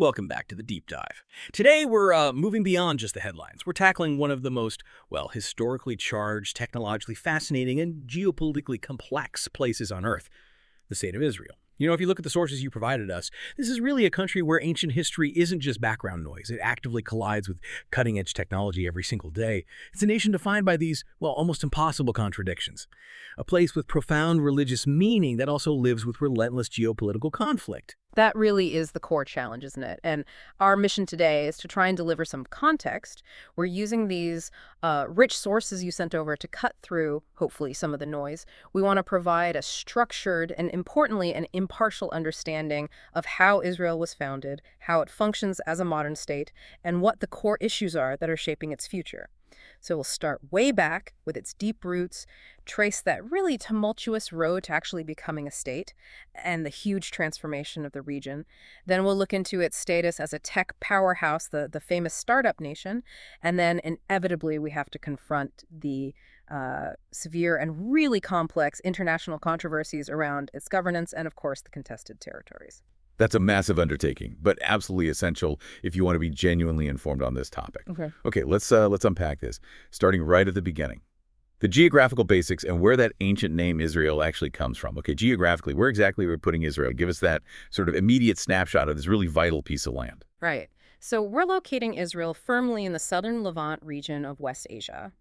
Welcome back to the Deep Dive. Today we're moving beyond just the headlines. We're tackling one of the most, historically charged, technologically fascinating, and geopolitically complex places on Earth, the State of Israel. If you look at the sources you provided us, this is really a country where ancient history isn't just background noise. It actively collides with cutting-edge technology every single day. It's a nation defined by these, almost impossible contradictions. A place with profound religious meaning that also lives with relentless geopolitical conflict. That really is the core challenge, isn't it? And our mission today is to try and deliver some context. We're using these rich sources you sent over to cut through, hopefully, some of the noise. We want to provide a structured and, importantly, an impartial understanding of how Israel was founded, how it functions as a modern state, and what the core issues are that are shaping its future. So we'll start way back with its deep roots, trace that really tumultuous road to actually becoming a state and the huge transformation of the region. Then we'll look into its status as a tech powerhouse, the famous startup nation. And then inevitably we have to confront the severe and really complex international controversies around its governance and, of course, the contested territories. That's a massive undertaking, but absolutely essential if you want to be genuinely informed on this topic. Okay, let's unpack this, starting right at the beginning. The geographical basics and where that ancient name Israel actually comes from. Okay, geographically, where exactly we're putting Israel? Give us that sort of immediate snapshot of this really vital piece of land. Right. So we're locating Israel firmly in the southern Levant region of West Asia.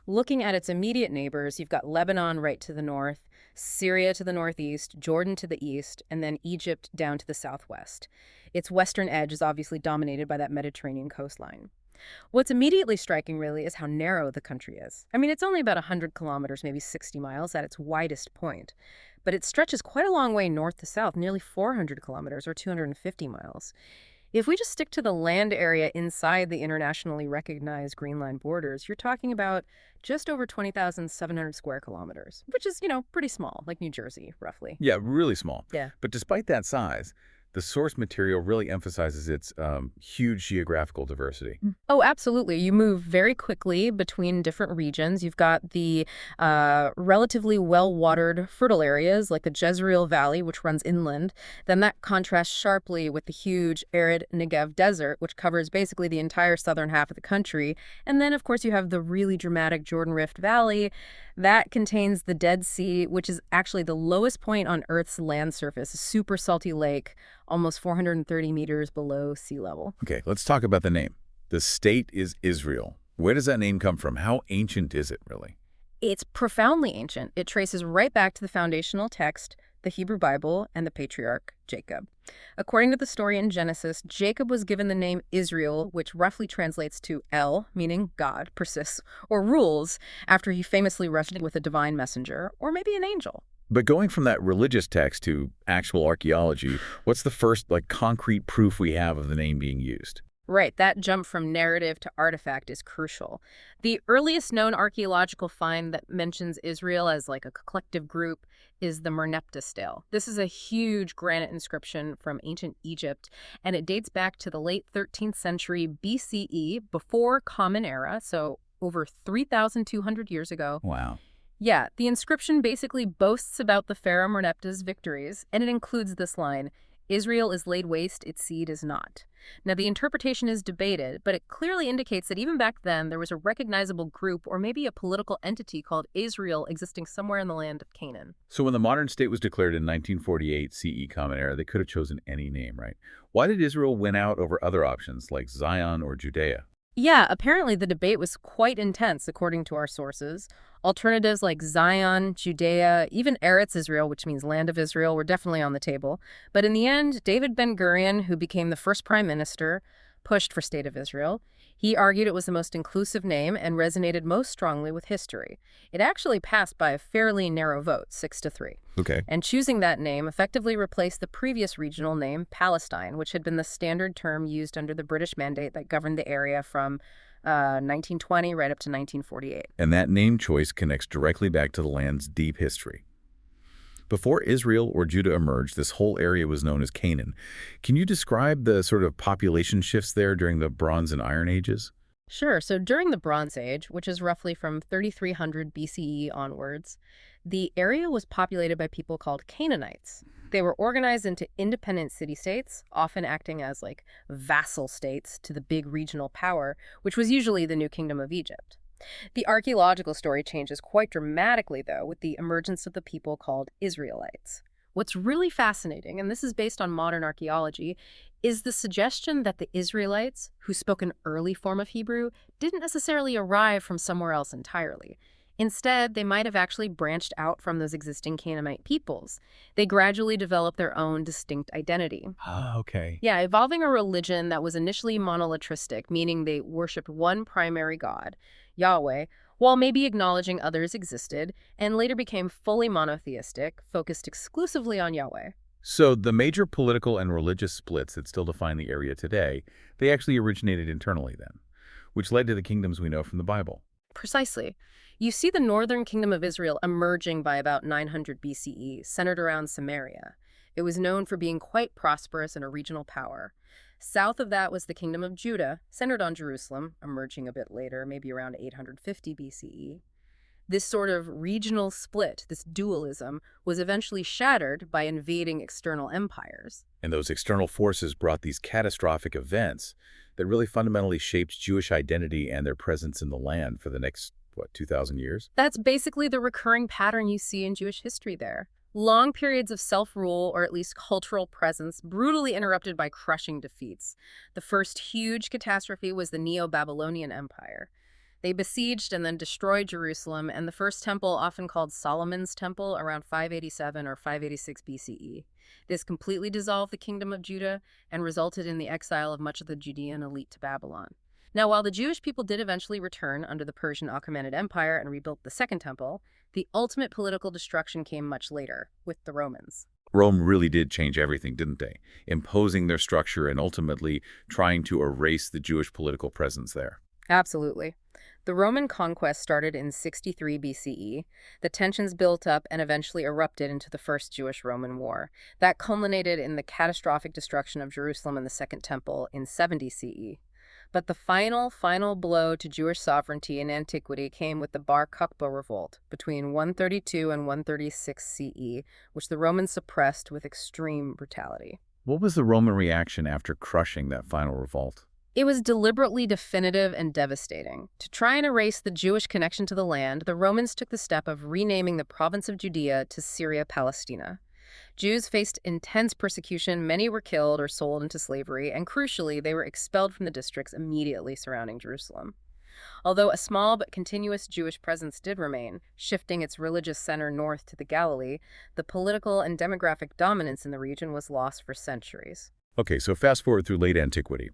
Looking at its immediate neighbors, you've got Lebanon right to the north, Syria to the northeast, Jordan to the east, and then Egypt down to the southwest. Its western edge is obviously dominated by that Mediterranean coastline. What's immediately striking, really, is how narrow the country is. I mean, it's only about 100 kilometers, maybe 60 miles at its widest point. But it stretches quite a long way north to south, nearly 400 kilometers or 250 miles. If we just stick to the land area inside the internationally recognized Green Line borders, you're talking about just over 20,700 square kilometers, which is, pretty small, like New Jersey, roughly. Yeah, really small. Yeah. But despite that size, the source material really emphasizes its huge geographical diversity. Oh, absolutely. You move very quickly between different regions. You've got the relatively well-watered, fertile areas like the Jezreel Valley, which runs inland. Then that contrasts sharply with the huge arid Negev Desert, which covers basically the entire southern half of the country. And then, of course, you have the really dramatic Jordan Rift Valley. That contains the Dead Sea, which is actually the lowest point on Earth's land surface, a super salty lake, almost 430 meters below sea level. Okay, let's talk about the name. The state is Israel. Where does that name come from? How ancient is it, really? It's profoundly ancient. It traces right back to the foundational text, the Hebrew Bible, and the patriarch Jacob. According to the story in Genesis, Jacob was given the name Israel, which roughly translates to El, meaning God, persists, or rules, after he famously wrestled with a divine messenger, or maybe an angel. But going from that religious text to actual archaeology, what's the first, concrete proof we have of the name being used? Right, that jump from narrative to artifact is crucial. The earliest known archaeological find that mentions Israel as a collective group is the Merneptah stele. This is a huge granite inscription from ancient Egypt, and it dates back to the late 13th century BCE, before Common Era, so over 3,200 years ago. Wow. Yeah, the inscription basically boasts about the pharaoh Merneptah's victories, and it includes this line, "Israel is laid waste, its seed is not." Now, the interpretation is debated, but it clearly indicates that even back then, there was a recognizable group or maybe a political entity called Israel existing somewhere in the land of Canaan. So when the modern state was declared in 1948 CE Common Era, they could have chosen any name, right? Why did Israel win out over other options like Zion or Judea? Yeah, apparently the debate was quite intense, according to our sources. Alternatives like Zion, Judea, even Eretz Israel, which means land of Israel, were definitely on the table. But in the end, David Ben-Gurion, who became the first prime minister, pushed for State of Israel. He argued it was the most inclusive name and resonated most strongly with history. It actually passed by a fairly narrow vote, 6-3. Okay. And choosing that name effectively replaced the previous regional name, Palestine, which had been the standard term used under the British Mandate that governed the area from 1920 right up to 1948. And that name choice connects directly back to the land's deep history. Before Israel or Judah emerged, this whole area was known as Canaan. Can you describe the sort of population shifts there during the Bronze and Iron Ages? Sure. So during the Bronze Age, which is roughly from 3300 BCE onwards, the area was populated by people called Canaanites. They were organized into independent city-states, often acting as like vassal states to the big regional power, which was usually the new Kingdom of Egypt. The archaeological story changes quite dramatically, though, with the emergence of the people called Israelites. What's really fascinating, and this is based on modern archaeology, is the suggestion that the Israelites, who spoke an early form of Hebrew, didn't necessarily arrive from somewhere else entirely. Instead, they might have actually branched out from those existing Canaanite peoples. They gradually developed their own distinct identity. Ah, okay. Yeah, evolving a religion that was initially monolatristic, meaning they worshipped one primary god, Yahweh, while maybe acknowledging others existed, and later became fully monotheistic, focused exclusively on Yahweh. So the major political and religious splits that still define the area today, they actually originated internally then, which led to the kingdoms we know from the Bible. Precisely. You see the northern kingdom of Israel emerging by about 900 BCE, centered around Samaria. It was known for being quite prosperous and a regional power. South of that was the kingdom of Judah, centered on Jerusalem, emerging a bit later, maybe around 850 BCE. This sort of regional split, this dualism, was eventually shattered by invading external empires. And those external forces brought these catastrophic events that really fundamentally shaped Jewish identity and their presence in the land for the next, 2,000 years? That's basically the recurring pattern you see in Jewish history there. Long periods of self-rule, or at least cultural presence, brutally interrupted by crushing defeats. The first huge catastrophe was the Neo-Babylonian Empire. They besieged and then destroyed Jerusalem, and the first temple, often called Solomon's Temple, around 587 or 586 BCE. This completely dissolved the kingdom of Judah and resulted in the exile of much of the Judean elite to Babylon. Now, while the Jewish people did eventually return under the Persian Achaemenid Empire and rebuilt the Second Temple, the ultimate political destruction came much later, with the Romans. Rome really did change everything, didn't they? Imposing their structure and ultimately trying to erase the Jewish political presence there. Absolutely. The Roman conquest started in 63 BCE. The tensions built up and eventually erupted into the First Jewish-Roman War. That culminated in the catastrophic destruction of Jerusalem and the Second Temple in 70 CE. But the final blow to Jewish sovereignty in antiquity came with the Bar Kokhba revolt between 132 and 136 CE, which the Romans suppressed with extreme brutality. What was the Roman reaction after crushing that final revolt? It was deliberately definitive and devastating. To try and erase the Jewish connection to the land, the Romans took the step of renaming the province of Judea to Syria-Palestina. Jews faced intense persecution, many were killed or sold into slavery, and crucially, they were expelled from the districts immediately surrounding Jerusalem. Although a small but continuous Jewish presence did remain, shifting its religious center north to the Galilee, the political and demographic dominance in the region was lost for centuries. Okay, so fast forward through late antiquity.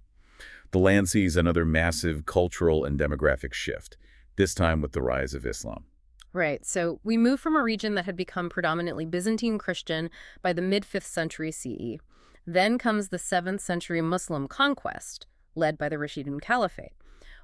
The land sees another massive cultural and demographic shift, this time with the rise of Islam. Right, so we move from a region that had become predominantly Byzantine Christian by the mid-5th century CE. Then comes the 7th century Muslim conquest, led by the Rashidun Caliphate.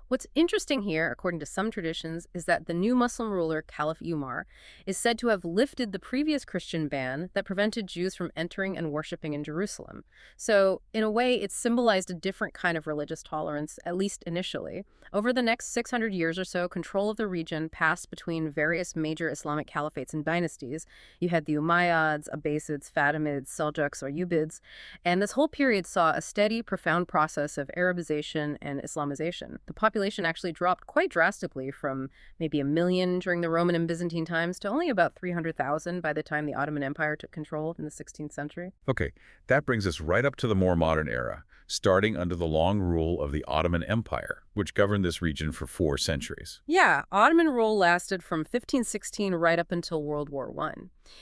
What's interesting here, according to some traditions, is that the new Muslim ruler, Caliph Umar, is said to have lifted the previous Christian ban that prevented Jews from entering and worshiping in Jerusalem. So, in a way, it symbolized a different kind of religious tolerance, at least initially. Over the next 600 years or so, control of the region passed between various major Islamic caliphates and dynasties. You had the Umayyads, Abbasids, Fatimids, Seljuks, or Ubaydids, and this whole period saw a steady, profound process of Arabization and Islamization. The population actually dropped quite drastically from maybe 1 million during the Roman and Byzantine times to only about 300,000 by the time the Ottoman Empire took control in the 16th century. Okay, that brings us right up to the more modern era, starting under the long rule of the Ottoman Empire, which governed this region for 4 centuries. Yeah, Ottoman rule lasted from 1516 right up until World War I.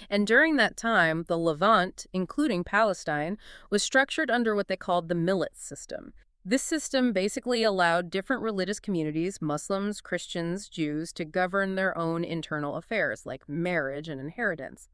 And during that time, the Levant, including Palestine, was structured under what they called the millet system. This system basically allowed different religious communities, Muslims, Christians, Jews, to govern their own internal affairs, like marriage and inheritance.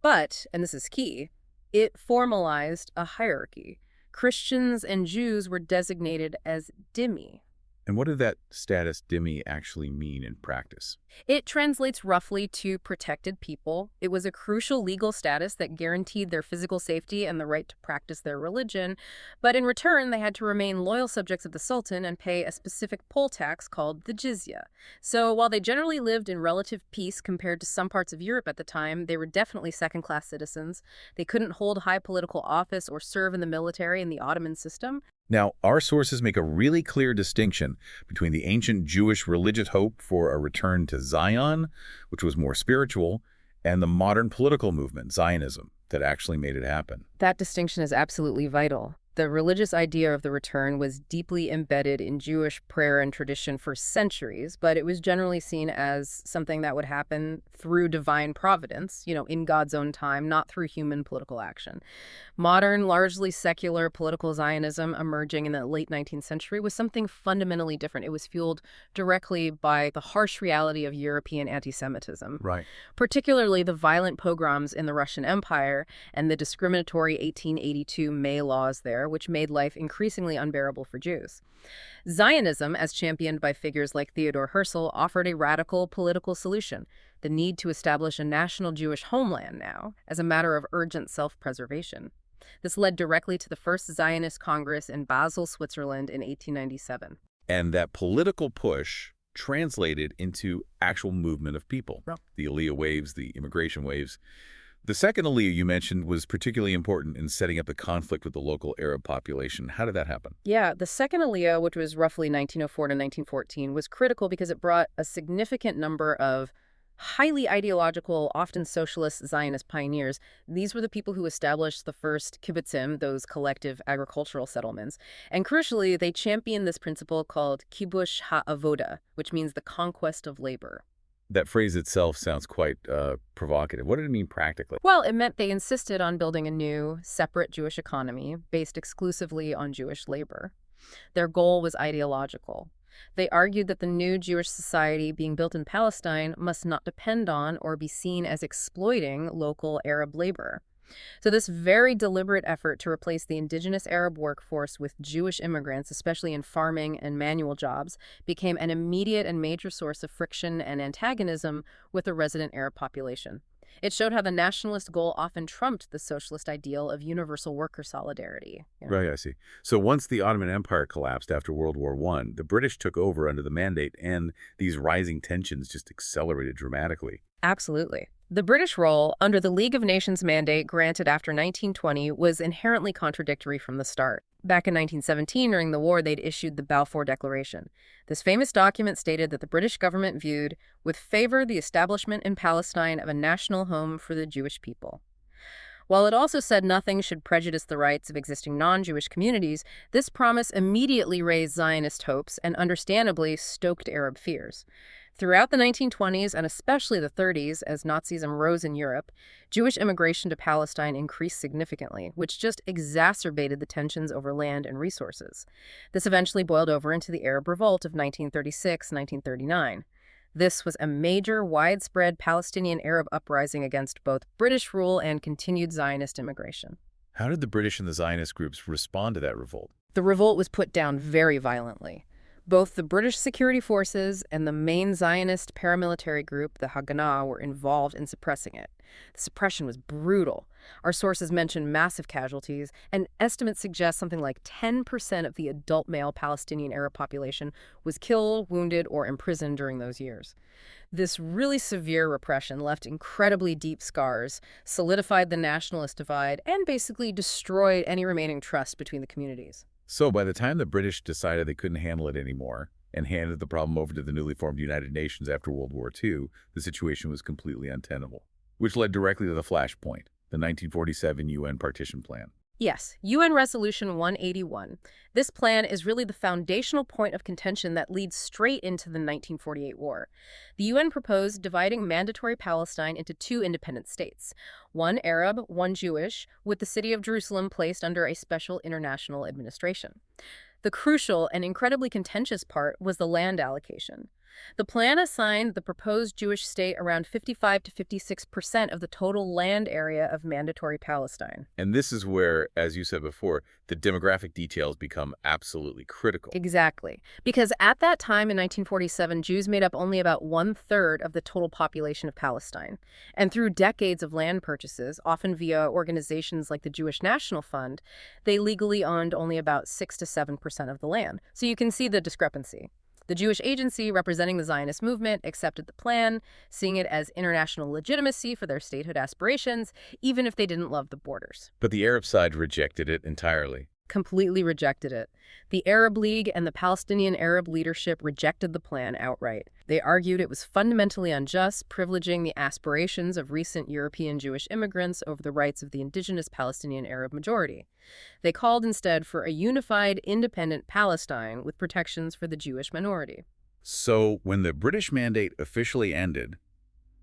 But, and this is key, it formalized a hierarchy. Christians and Jews were designated as dhimmi. And what did that status dhimmi actually mean in practice? It translates roughly to protected people. It was a crucial legal status that guaranteed their physical safety and the right to practice their religion, but in return they had to remain loyal subjects of the Sultan and pay a specific poll tax called the jizya. So while they generally lived in relative peace compared to some parts of Europe at the time, they were definitely second-class citizens. They couldn't hold high political office or serve in the military in the Ottoman system. Now, our sources make a really clear distinction between the ancient Jewish religious hope for a return to Zion, which was more spiritual, and the modern political movement, Zionism, that actually made it happen. That distinction is absolutely vital. The religious idea of the return was deeply embedded in Jewish prayer and tradition for centuries, but it was generally seen as something that would happen through divine providence, in God's own time, not through human political action. Modern, largely secular political Zionism emerging in the late 19th century was something fundamentally different. It was fueled directly by the harsh reality of European anti-Semitism. Right. Particularly the violent pogroms in the Russian Empire and the discriminatory 1882 May laws there, which made life increasingly unbearable for Jews. Zionism, as championed by figures like Theodor Herzl, offered a radical political solution: the need to establish a national Jewish homeland now, as a matter of urgent self-preservation. This led directly to the first Zionist Congress in Basel, Switzerland in 1897. And that political push translated into actual movement of people. Right. The Aliyah waves, the immigration waves. The second Aliyah you mentioned was particularly important in setting up the conflict with the local Arab population. How did that happen? Yeah, the second Aliyah, which was roughly 1904 to 1914, was critical because it brought a significant number of highly ideological, often socialist Zionist pioneers. These were the people who established the first kibbutzim, those collective agricultural settlements. And crucially, they championed this principle called kibush ha'avoda, which means the conquest of labor. That phrase itself sounds quite provocative. What did it mean practically? Well, it meant they insisted on building a new, separate Jewish economy based exclusively on Jewish labor. Their goal was ideological. They argued that the new Jewish society being built in Palestine must not depend on or be seen as exploiting local Arab labor. So this very deliberate effort to replace the indigenous Arab workforce with Jewish immigrants, especially in farming and manual jobs, became an immediate and major source of friction and antagonism with the resident Arab population. It showed how the nationalist goal often trumped the socialist ideal of universal worker solidarity. Right, I see. So once the Ottoman Empire collapsed after World War I, the British took over under the Mandate, and these rising tensions just accelerated dramatically. Absolutely. The British role under the League of Nations mandate granted after 1920 was inherently contradictory from the start. Back in 1917, during the war, they'd issued the Balfour Declaration. This famous document stated that the British government viewed with favor the establishment in Palestine of a national home for the Jewish people. While it also said nothing should prejudice the rights of existing non-Jewish communities, this promise immediately raised Zionist hopes and understandably stoked Arab fears. Throughout the 1920s and especially the 30s, as Nazism rose in Europe, Jewish immigration to Palestine increased significantly, which just exacerbated the tensions over land and resources. This eventually boiled over into the Arab Revolt of 1936-1939. This was a major, widespread Palestinian Arab uprising against both British rule and continued Zionist immigration. How did the British and the Zionist groups respond to that revolt? The revolt was put down very violently. Both the British security forces and the main Zionist paramilitary group, the Haganah, were involved in suppressing it. The suppression was brutal. Our sources mention massive casualties, and estimates suggest something like 10% of the adult male Palestinian Arab population was killed, wounded, or imprisoned during those years. This really severe repression left incredibly deep scars, solidified the nationalist divide, and basically destroyed any remaining trust between the communities. So by the time the British decided they couldn't handle it anymore and handed the problem over to the newly formed United Nations after World War II, the situation was completely untenable, which led directly to the flashpoint, the 1947 UN Partition Plan. Yes, UN Resolution 181. This plan is really the foundational point of contention that leads straight into the 1948 war. The UN proposed dividing mandatory Palestine into two independent states, one Arab, one Jewish, with the city of Jerusalem placed under a special international administration. The crucial and incredibly contentious part was the land allocation. The plan assigned the proposed Jewish state around 55 to 56% of the total land area of mandatory Palestine. And this is where, as you said before, the demographic details become absolutely critical. Exactly. Because at that time in 1947, Jews made up only about 1/3 of the total population of Palestine. And through decades of land purchases, often via organizations like the Jewish National Fund, they legally owned only about 6 to 7% of the land. So you can see the discrepancy. The Jewish agency representing the Zionist movement accepted the plan, seeing it as international legitimacy for their statehood aspirations, even if they didn't love the borders. But the Arab side rejected it entirely. Completely rejected it. The Arab League and the Palestinian Arab leadership rejected the plan outright. They argued it was fundamentally unjust, privileging the aspirations of recent European Jewish immigrants over the rights of the indigenous Palestinian Arab majority. They called instead for a unified, independent Palestine with protections for the Jewish minority. So when the British Mandate officially ended,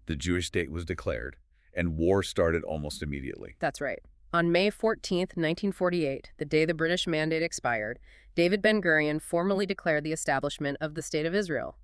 the Jewish state was declared, and war started almost immediately. That's right. On May 14, 1948, the day the British Mandate expired, David Ben-Gurion formally declared the establishment of the State of Israel.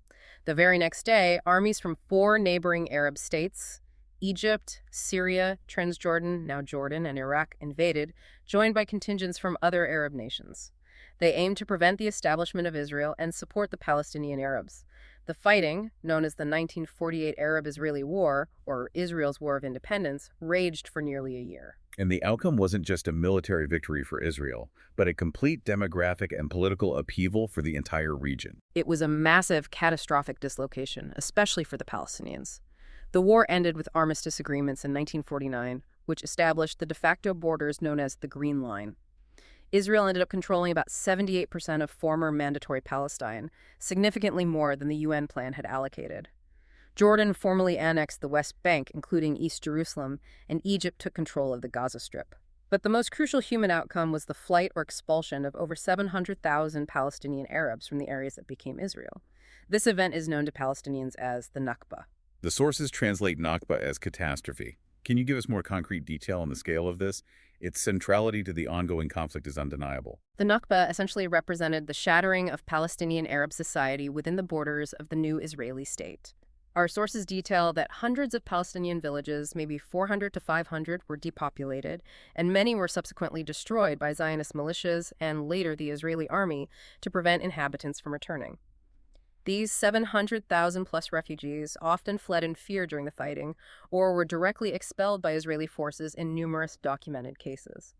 The very next day, armies from 4 neighboring Arab states, Egypt, Syria, Transjordan, now Jordan, and Iraq invaded, joined by contingents from other Arab nations. They aimed to prevent the establishment of Israel and support the Palestinian Arabs. The fighting, known as the 1948 Arab-Israeli War, or Israel's War of Independence, raged for nearly a year. And the outcome wasn't just a military victory for Israel, but a complete demographic and political upheaval for the entire region. It was a massive, catastrophic dislocation, especially for the Palestinians. The war ended with armistice agreements in 1949, which established the de facto borders known as the Green Line. Israel ended up controlling about 78% of former mandatory Palestine, significantly more than the UN plan had allocated. Jordan formally annexed the West Bank, including East Jerusalem, and Egypt took control of the Gaza Strip. But the most crucial human outcome was the flight or expulsion of over 700,000 Palestinian Arabs from the areas that became Israel. This event is known to Palestinians as the Nakba. The sources translate Nakba as catastrophe. Can you give us more concrete detail on the scale of this? Its centrality to the ongoing conflict is undeniable. The Nakba essentially represented the shattering of Palestinian Arab society within the borders of the new Israeli state. Our sources detail that hundreds of Palestinian villages, maybe 400 to 500, were depopulated, and many were subsequently destroyed by Zionist militias and later the Israeli army to prevent inhabitants from returning. These 700,000-plus refugees often fled in fear during the fighting or were directly expelled by Israeli forces in numerous documented cases.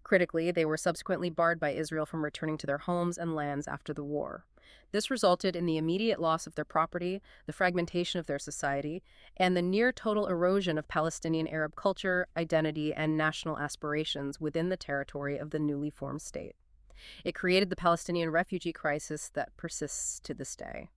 Critically, they were subsequently barred by Israel from returning to their homes and lands after the war. This resulted in the immediate loss of their property, the fragmentation of their society, and the near-total erosion of Palestinian Arab culture, identity, and national aspirations within the territory of the newly formed state. It created the Palestinian refugee crisis that persists to this day.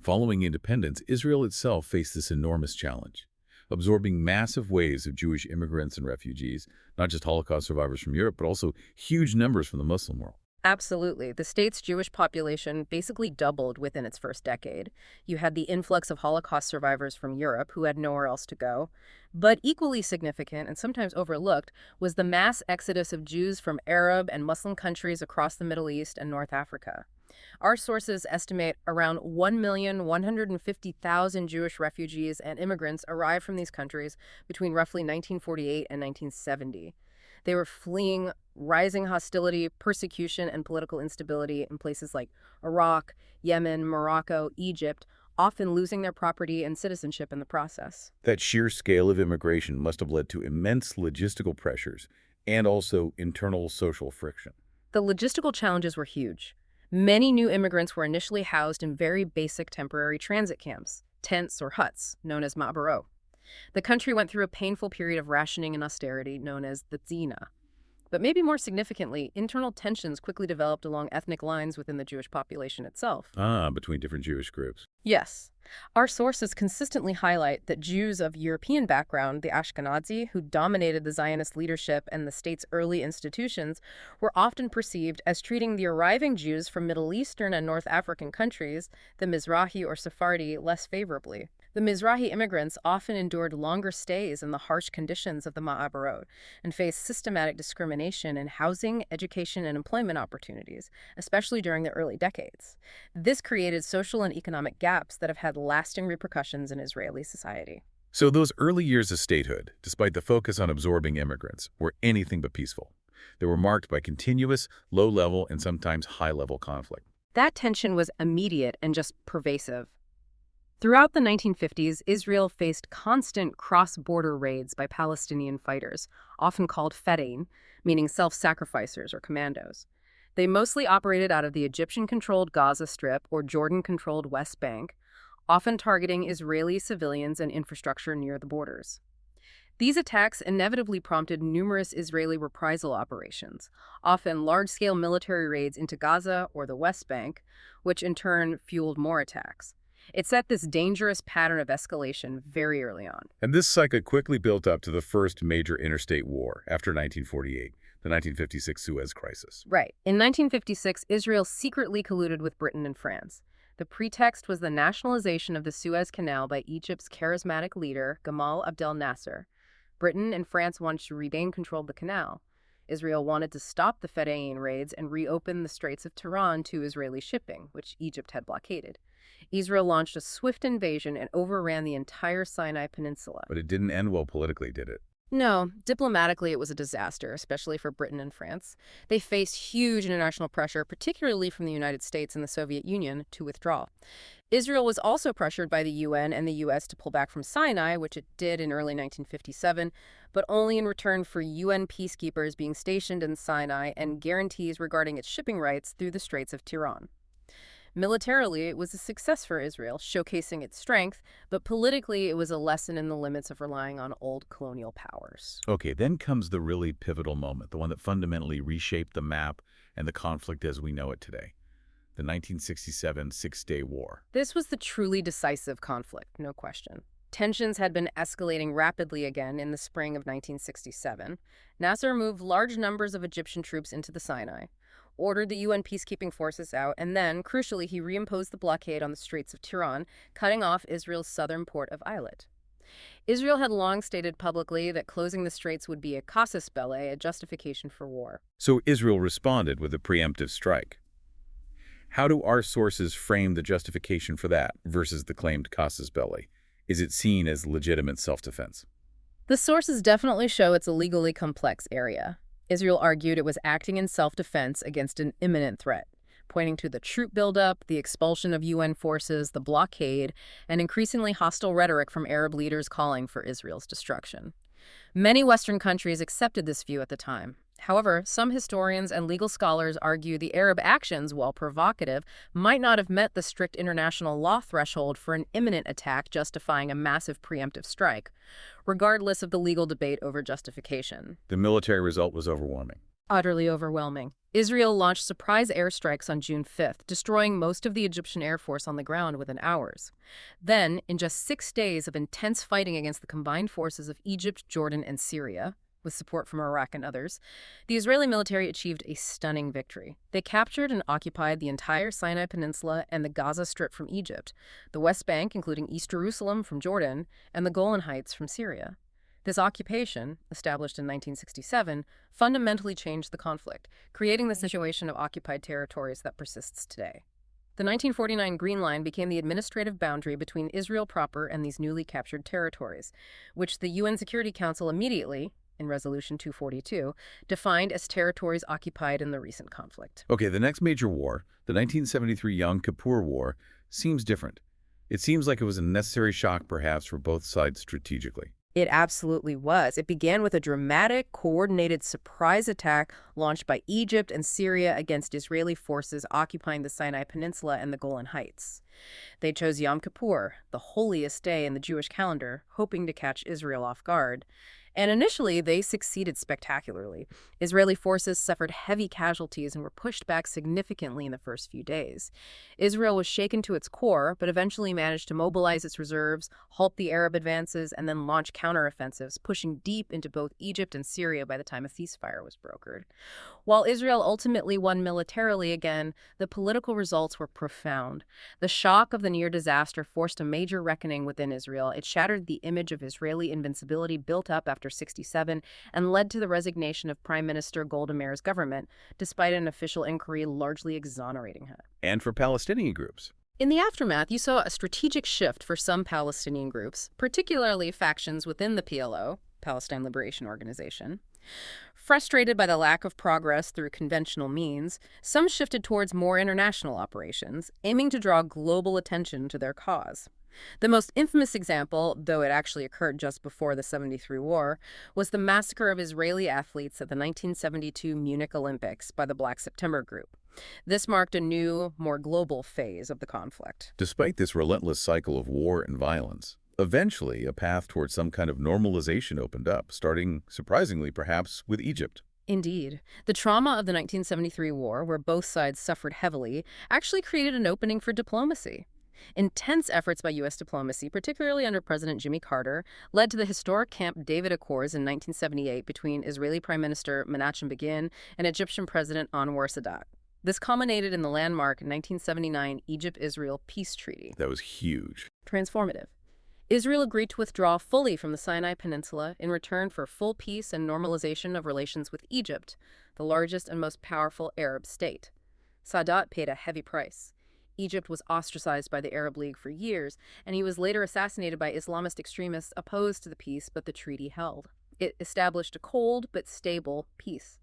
Following independence, Israel itself faced this enormous challenge, absorbing massive waves of Jewish immigrants and refugees, not just Holocaust survivors from Europe, but also huge numbers from the Muslim world. Absolutely. The state's Jewish population basically doubled within its first decade. You had the influx of Holocaust survivors from Europe who had nowhere else to go. But equally significant, and sometimes overlooked, was the mass exodus of Jews from Arab and Muslim countries across the Middle East and North Africa. Our sources estimate around 1,150,000 Jewish refugees and immigrants arrived from these countries between roughly 1948 and 1970. They were fleeing rising hostility, persecution, and political instability in places like Iraq, Yemen, Morocco, Egypt, often losing their property and citizenship in the process. That sheer scale of immigration must have led to immense logistical pressures and also internal social friction. The logistical challenges were huge. Many new immigrants were initially housed in very basic temporary transit camps, tents or huts, known as ma'abarot. The country went through a painful period of rationing and austerity known as the Zina. But maybe more significantly, internal tensions quickly developed along ethnic lines within the Jewish population itself. Between different Jewish groups. Yes. Our sources consistently highlight that Jews of European background, the Ashkenazi, who dominated the Zionist leadership and the state's early institutions, were often perceived as treating the arriving Jews from Middle Eastern and North African countries, the Mizrahi or Sephardi, less favorably. The Mizrahi immigrants often endured longer stays in the harsh conditions of the Ma'abarot and faced systematic discrimination in housing, education, and employment opportunities, especially during the early decades. This created social and economic gaps that have had lasting repercussions in Israeli society. So those early years of statehood, despite the focus on absorbing immigrants, were anything but peaceful. They were marked by continuous, low-level, and sometimes high-level conflict. That tension was immediate and just pervasive. Throughout the 1950s, Israel faced constant cross-border raids by Palestinian fighters, often called fedayeen, meaning self-sacrificers or commandos. They mostly operated out of the Egyptian-controlled Gaza Strip or Jordan-controlled West Bank, often targeting Israeli civilians and infrastructure near the borders. These attacks inevitably prompted numerous Israeli reprisal operations, often large-scale military raids into Gaza or the West Bank, which in turn fueled more attacks. It set this dangerous pattern of escalation very early on. And this cycle quickly built up to the first major interstate war after 1948, the 1956 Suez Crisis. Right. In 1956, Israel secretly colluded with Britain and France. The pretext was the nationalization of the Suez Canal by Egypt's charismatic leader, Gamal Abdel Nasser. Britain and France wanted to regain control of the canal. Israel wanted to stop the fedayeen raids and reopen the Straits of Tiran to Israeli shipping, which Egypt had blockaded. Israel launched a swift invasion and overran the entire Sinai Peninsula. But it didn't end well politically, did it? No, diplomatically it was a disaster, especially for Britain and France. They faced huge international pressure, particularly from the United States and the Soviet Union, to withdraw. Israel was also pressured by the UN and the US to pull back from Sinai, which it did in early 1957, but only in return for UN peacekeepers being stationed in Sinai and guarantees regarding its shipping rights through the Straits of Tiran. Militarily, it was a success for Israel, showcasing its strength, but politically, it was a lesson in the limits of relying on old colonial powers. Okay, then comes the really pivotal moment, the one that fundamentally reshaped the map and the conflict as we know it today. The 1967 Six-Day War. This was the truly decisive conflict, no question. Tensions had been escalating rapidly again in the spring of 1967. Nasser moved large numbers of Egyptian troops into the Sinai, ordered the UN peacekeeping forces out, and then, crucially, he reimposed the blockade on the Straits of Tiran, cutting off Israel's southern port of Eilat. Israel had long stated publicly that closing the straits would be a casus belli, a justification for war. So Israel responded with a preemptive strike. How do our sources frame the justification for that versus the claimed casus belli? Is it seen as legitimate self-defense? The sources definitely show it's a legally complex area. Israel argued it was acting in self-defense against an imminent threat, pointing to the troop buildup, the expulsion of UN forces, the blockade, and increasingly hostile rhetoric from Arab leaders calling for Israel's destruction. Many Western countries accepted this view at the time. However, some historians and legal scholars argue the Arab actions, while provocative, might not have met the strict international law threshold for an imminent attack justifying a massive preemptive strike, regardless of the legal debate over justification. The military result was overwhelming. Utterly overwhelming. Israel launched surprise airstrikes on June 5th, destroying most of the Egyptian Air Force on the ground within hours. Then, in just 6 days of intense fighting against the combined forces of Egypt, Jordan, and Syria, with support from Iraq and others, the Israeli military achieved a stunning victory. They captured and occupied the entire Sinai Peninsula and the Gaza Strip from Egypt, the West Bank, including East Jerusalem from Jordan, and the Golan Heights from Syria. This occupation, established in 1967, fundamentally changed the conflict, creating the situation of occupied territories that persists today. The 1949 Green Line became the administrative boundary between Israel proper and these newly captured territories, which the UN Security Council immediately, in Resolution 242, defined as territories occupied in the recent conflict. Okay, the next major war, the 1973 Yom Kippur War, seems different. It seems like it was a necessary shock, perhaps, for both sides strategically. It absolutely was. It began with a dramatic, coordinated surprise attack launched by Egypt and Syria against Israeli forces occupying the Sinai Peninsula and the Golan Heights. They chose Yom Kippur, the holiest day in the Jewish calendar, hoping to catch Israel off guard. And initially, they succeeded spectacularly. Israeli forces suffered heavy casualties and were pushed back significantly in the first few days. Israel was shaken to its core, but eventually managed to mobilize its reserves, halt the Arab advances, and then launch counteroffensives, pushing deep into both Egypt and Syria by the time a ceasefire was brokered. While Israel ultimately won militarily again, the political results were profound. The shock of the near disaster forced a major reckoning within Israel. It shattered the image of Israeli invincibility built up after '67 and led to the resignation of Prime Minister Golda Meir's government, despite an official inquiry largely exonerating her. And for Palestinian groups. In the aftermath, you saw a strategic shift for some Palestinian groups, particularly factions within the PLO, Palestine Liberation Organization. Frustrated by the lack of progress through conventional means, some shifted towards more international operations, aiming to draw global attention to their cause. The most infamous example, though it actually occurred just before the '73 war, was the massacre of Israeli athletes at the 1972 Munich Olympics by the Black September Group. This marked a new, more global phase of the conflict. Despite this relentless cycle of war and violence, eventually a path towards some kind of normalization opened up, starting, surprisingly perhaps, with Egypt. Indeed. The trauma of the 1973 war, where both sides suffered heavily, actually created an opening for diplomacy. Intense efforts by U.S. diplomacy, particularly under President Jimmy Carter, led to the historic Camp David Accords in 1978 between Israeli Prime Minister Menachem Begin and Egyptian President Anwar Sadat. This culminated in the landmark 1979 Egypt-Israel Peace Treaty. That was huge. Transformative. Israel agreed to withdraw fully from the Sinai Peninsula in return for full peace and normalization of relations with Egypt, the largest and most powerful Arab state. Sadat paid a heavy price. Egypt was ostracized by the Arab League for years, and he was later assassinated by Islamist extremists opposed to the peace, but the treaty held. It established a cold but stable peace.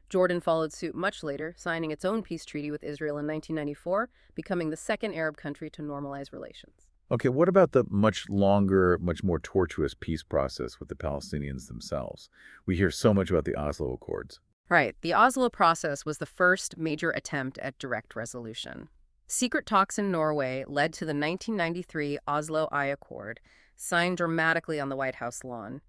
Jordan followed suit much later, signing its own peace treaty with Israel in 1994, becoming the second Arab country to normalize relations. Okay, what about the much longer, much more tortuous peace process with the Palestinians themselves? We hear so much about the Oslo Accords. Right. The Oslo process was the first major attempt at direct resolution. Secret talks in Norway led to the 1993 Oslo I Accord, signed dramatically on the White House lawn.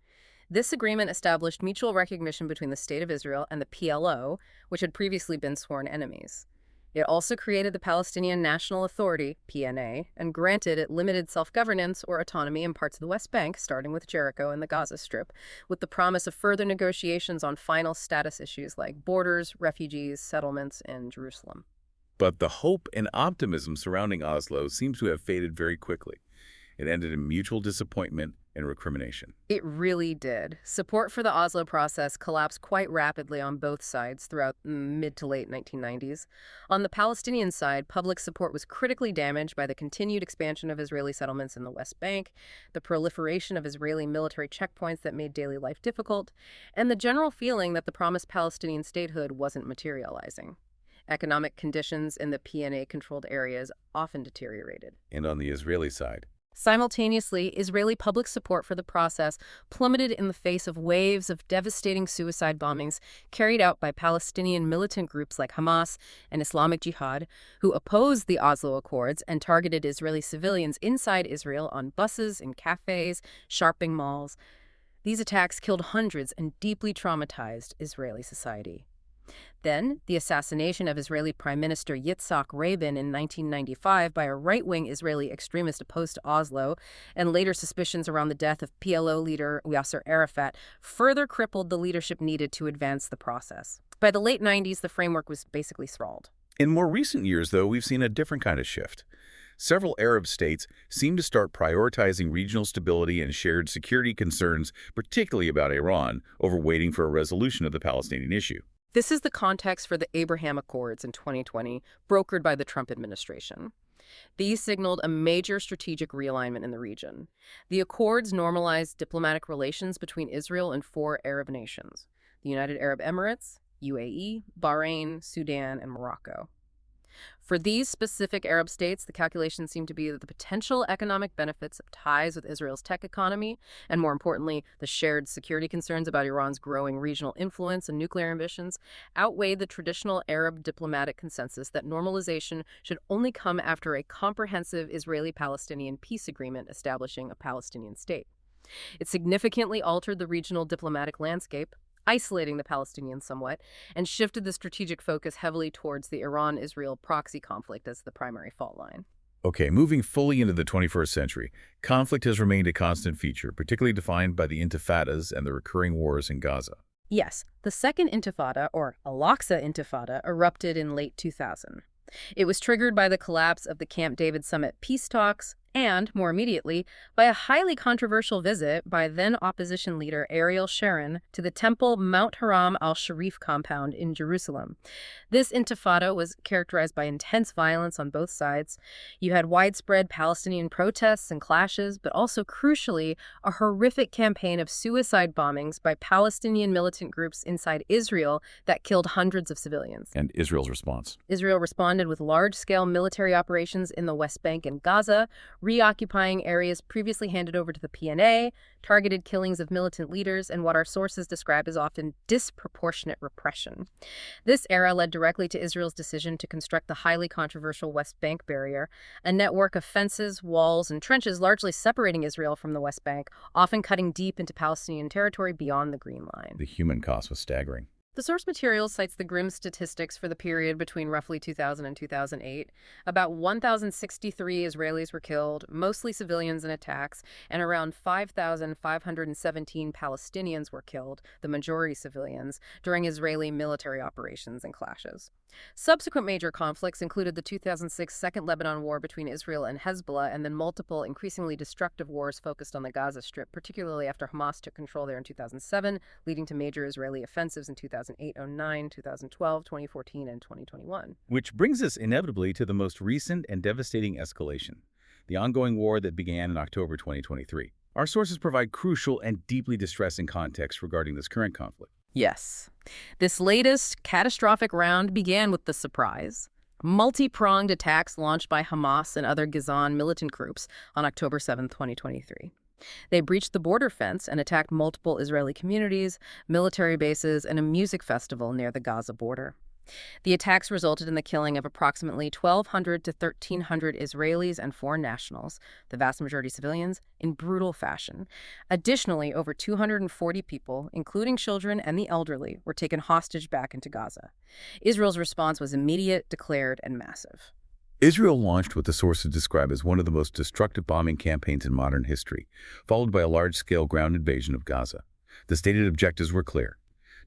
This agreement established mutual recognition between the State of Israel and the PLO, which had previously been sworn enemies. It also created the Palestinian National Authority, PNA, and granted it limited self-governance or autonomy in parts of the West Bank, starting with Jericho and the Gaza Strip, with the promise of further negotiations on final status issues like borders, refugees, settlements, and Jerusalem. But the hope and optimism surrounding Oslo seems to have faded very quickly. It ended in mutual disappointment and recrimination. It really did. Support for the Oslo process collapsed quite rapidly on both sides throughout the mid to late 1990s. On the Palestinian side, public support was critically damaged by the continued expansion of Israeli settlements in the West Bank, the proliferation of Israeli military checkpoints that made daily life difficult, and the general feeling that the promised Palestinian statehood wasn't materializing. Economic conditions in the PNA-controlled areas often deteriorated. And on the Israeli side? Simultaneously, Israeli public support for the process plummeted in the face of waves of devastating suicide bombings carried out by Palestinian militant groups like Hamas and Islamic Jihad, who opposed the Oslo Accords and targeted Israeli civilians inside Israel on buses, in cafes, shopping malls. These attacks killed hundreds and deeply traumatized Israeli society. Then, the assassination of Israeli Prime Minister Yitzhak Rabin in 1995 by a right-wing Israeli extremist opposed to Oslo, and later suspicions around the death of PLO leader Yasser Arafat further crippled the leadership needed to advance the process. By the late 90s, the framework was basically sprawled. In more recent years, though, we've seen a different kind of shift. Several Arab states seem to start prioritizing regional stability and shared security concerns, particularly about Iran, over waiting for a resolution of the Palestinian issue. This is the context for the Abraham Accords in 2020, brokered by the Trump administration. These signaled a major strategic realignment in the region. The accords normalized diplomatic relations between Israel and 4 Arab nations: the United Arab Emirates, UAE, Bahrain, Sudan, and Morocco. For these specific Arab states, the calculations seem to be that the potential economic benefits of ties with Israel's tech economy, and more importantly, the shared security concerns about Iran's growing regional influence and nuclear ambitions, outweighed the traditional Arab diplomatic consensus that normalization should only come after a comprehensive Israeli-Palestinian peace agreement establishing a Palestinian state. It significantly altered the regional diplomatic landscape, isolating the Palestinians somewhat, and shifted the strategic focus heavily towards the Iran-Israel proxy conflict as the primary fault line. Okay, moving fully into the 21st century, conflict has remained a constant feature, particularly defined by the intifadas and the recurring wars in Gaza. Yes, the Second Intifada, or Al-Aqsa Intifada, erupted in late 2000. It was triggered by the collapse of the Camp David summit peace talks and, more immediately, by a highly controversial visit by then-opposition leader Ariel Sharon to the temple Mount Haram al-Sharif compound in Jerusalem. This intifada was characterized by intense violence on both sides. You had widespread Palestinian protests and clashes, but also, crucially, a horrific campaign of suicide bombings by Palestinian militant groups inside Israel that killed hundreds of civilians. And Israel's response? Israel responded with large-scale military operations in the West Bank and Gaza, reoccupying areas previously handed over to the PNA, targeted killings of militant leaders, and what our sources describe as often disproportionate repression. This era led directly to Israel's decision to construct the highly controversial West Bank barrier, a network of fences, walls, and trenches largely separating Israel from the West Bank, often cutting deep into Palestinian territory beyond the Green Line. The human cost was staggering. The source material cites the grim statistics for the period between roughly 2000 and 2008. About 1,063 Israelis were killed, mostly civilians in attacks, and around 5,517 Palestinians were killed, the majority civilians, during Israeli military operations and clashes. Subsequent major conflicts included the 2006 Second Lebanon War between Israel and Hezbollah, and then multiple increasingly destructive wars focused on the Gaza Strip, particularly after Hamas took control there in 2007, leading to major Israeli offensives in 2008-09, 2012, 2014, and 2021. Which brings us inevitably to the most recent and devastating escalation, the ongoing war that began in October 2023. Our sources provide crucial and deeply distressing context regarding this current conflict. Yes. This latest catastrophic round began with the surprise. Multi-pronged attacks launched by Hamas and other Gazan militant groups on October 7, 2023. They breached the border fence and attacked multiple Israeli communities, military bases, and a music festival near the Gaza border. The attacks resulted in the killing of approximately 1,200 to 1,300 Israelis and foreign nationals, the vast majority civilians, in brutal fashion. Additionally, over 240 people, including children and the elderly, were taken hostage back into Gaza. Israel's response was immediate, declared, and massive. Israel launched what the sources describe as one of the most destructive bombing campaigns in modern history, followed by a large-scale ground invasion of Gaza. The stated objectives were clear: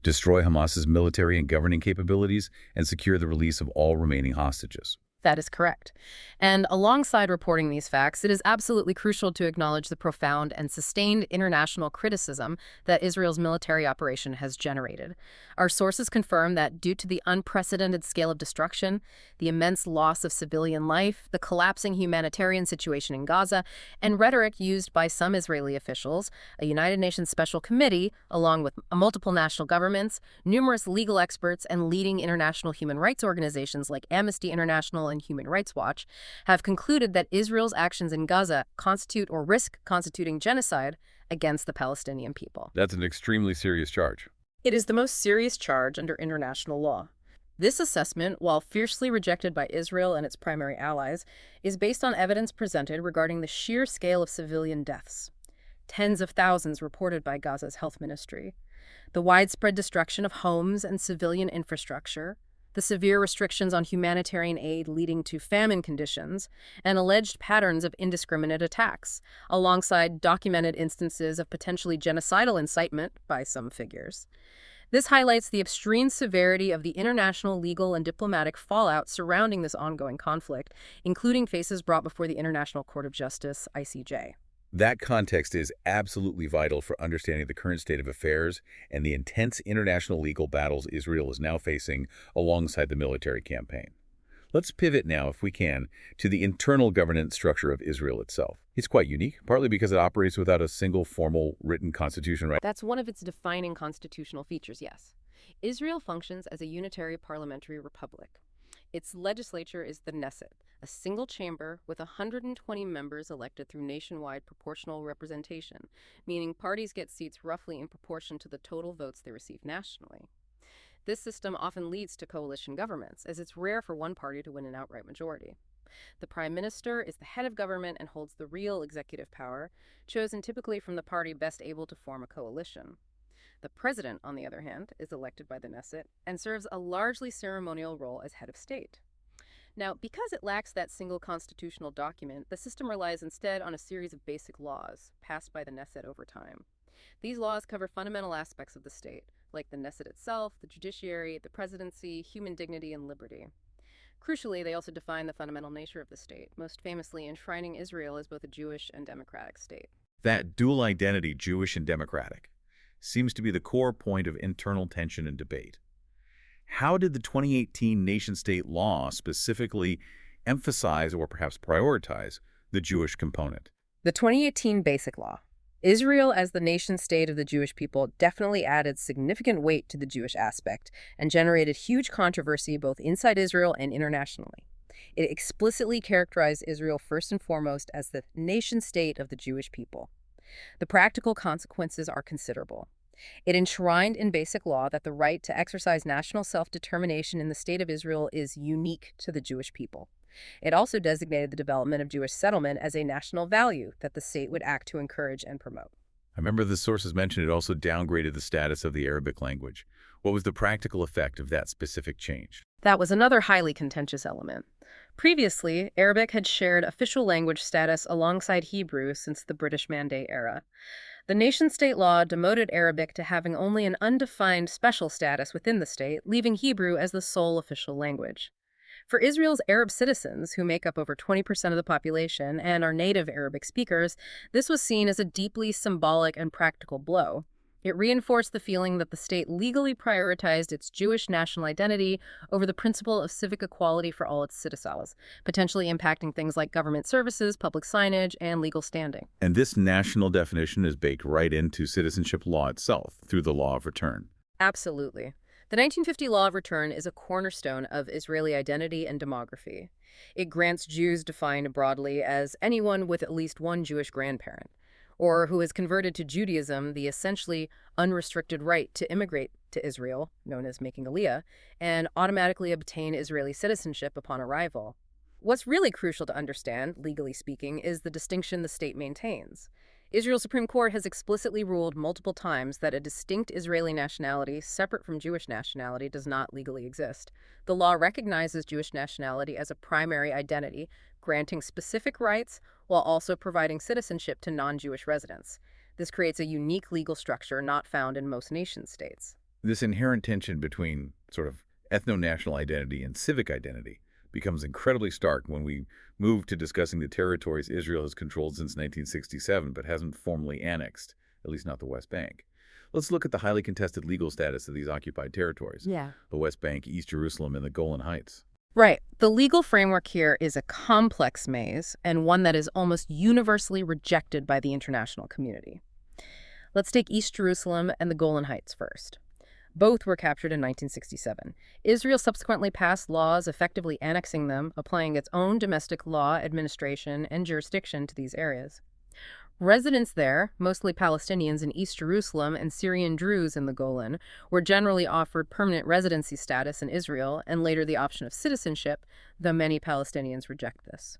destroy Hamas's military and governing capabilities, and secure the release of all remaining hostages. That is correct. And alongside reporting these facts, it is absolutely crucial to acknowledge the profound and sustained international criticism that Israel's military operation has generated. Our sources confirm that due to the unprecedented scale of destruction, the immense loss of civilian life, the collapsing humanitarian situation in Gaza, and rhetoric used by some Israeli officials, a United Nations Special Committee, along with multiple national governments, numerous legal experts, and leading international human rights organizations like Amnesty International and Human Rights Watch, have concluded that Israel's actions in Gaza constitute or risk constituting genocide against the Palestinian people. That's an extremely serious charge. It is the most serious charge under international law. This assessment, while fiercely rejected by Israel and its primary allies, is based on evidence presented regarding the sheer scale of civilian deaths. Tens of thousands reported by Gaza's health ministry. The widespread destruction of homes and civilian infrastructure, the severe restrictions on humanitarian aid leading to famine conditions, and alleged patterns of indiscriminate attacks, alongside documented instances of potentially genocidal incitement by some figures. This highlights the extreme severity of the international legal and diplomatic fallout surrounding this ongoing conflict, including cases brought before the International Court of Justice, ICJ. That context is absolutely vital for understanding the current state of affairs and the intense international legal battles Israel is now facing alongside the military campaign. Let's pivot now, if we can, to the internal governance structure of Israel itself. It's quite unique, partly because it operates without a single formal written constitution, right? That's one of its defining constitutional features, yes. Israel functions as a unitary parliamentary republic. Its legislature is the Knesset, a single chamber with 120 members elected through nationwide proportional representation, meaning parties get seats roughly in proportion to the total votes they receive nationally. This system often leads to coalition governments, as it's rare for one party to win an outright majority. The prime minister is the head of government and holds the real executive power, chosen typically from the party best able to form a coalition. The president, on the other hand, is elected by the Knesset and serves a largely ceremonial role as head of state. Now, because it lacks that single constitutional document, the system relies instead on a series of basic laws passed by the Knesset over time. These laws cover fundamental aspects of the state, like the Knesset itself, the judiciary, the presidency, human dignity, and liberty. Crucially, they also define the fundamental nature of the state, most famously enshrining Israel as both a Jewish and democratic state. That dual identity, Jewish and democratic, seems to be the core point of internal tension and debate. How did the 2018 nation-state law specifically emphasize or perhaps prioritize the Jewish component? The 2018 Basic Law. Israel as the nation-state of the Jewish people definitely added significant weight to the Jewish aspect and generated huge controversy both inside Israel and internationally. It explicitly characterized Israel first and foremost as the nation-state of the Jewish people. The practical consequences are considerable. It enshrined in Basic Law that the right to exercise national self-determination in the State of Israel is unique to the Jewish people. It also designated the development of Jewish settlement as a national value that the state would act to encourage and promote. I remember the sources mentioned it also downgraded the status of the Arabic language. What was the practical effect of that specific change? That was another highly contentious element. Previously, Arabic had shared official language status alongside Hebrew since the British Mandate era. The nation-state law demoted Arabic to having only an undefined special status within the state, leaving Hebrew as the sole official language. For Israel's Arab citizens, who make up over 20% of the population and are native Arabic speakers, this was seen as a deeply symbolic and practical blow. It reinforced the feeling that the state legally prioritized its Jewish national identity over the principle of civic equality for all its citizens, potentially impacting things like government services, public signage, and legal standing. And this national definition is baked right into citizenship law itself through the law of return. Absolutely. The 1950 Law of Return is a cornerstone of Israeli identity and demography. It grants Jews defined broadly as anyone with at least one Jewish grandparent, or who has converted to Judaism the essentially unrestricted right to immigrate to Israel, known as making Aliyah, and automatically obtain Israeli citizenship upon arrival. What's really crucial to understand, legally speaking, is the distinction the state maintains. Israel's Supreme Court has explicitly ruled multiple times that a distinct Israeli nationality separate from Jewish nationality does not legally exist. The law recognizes Jewish nationality as a primary identity, granting specific rights while also providing citizenship to non-Jewish residents. This creates a unique legal structure not found in most nation-states. This inherent tension between sort of ethno-national identity and civic identity becomes incredibly stark when we move to discussing the territories Israel has controlled since 1967 but hasn't formally annexed, at least not the West Bank. Let's look at the highly contested legal status of these occupied territories. The West Bank, East Jerusalem, and the Golan Heights. Right. The legal framework here is a complex maze and one that is almost universally rejected by the international community. Let's take East Jerusalem and the Golan Heights first. Both were captured in 1967. Israel subsequently passed laws effectively annexing them, applying its own domestic law, administration, and jurisdiction to these areas. Residents there, mostly Palestinians in East Jerusalem and Syrian Druze in the Golan, were generally offered permanent residency status in Israel and later the option of citizenship, though many Palestinians reject this.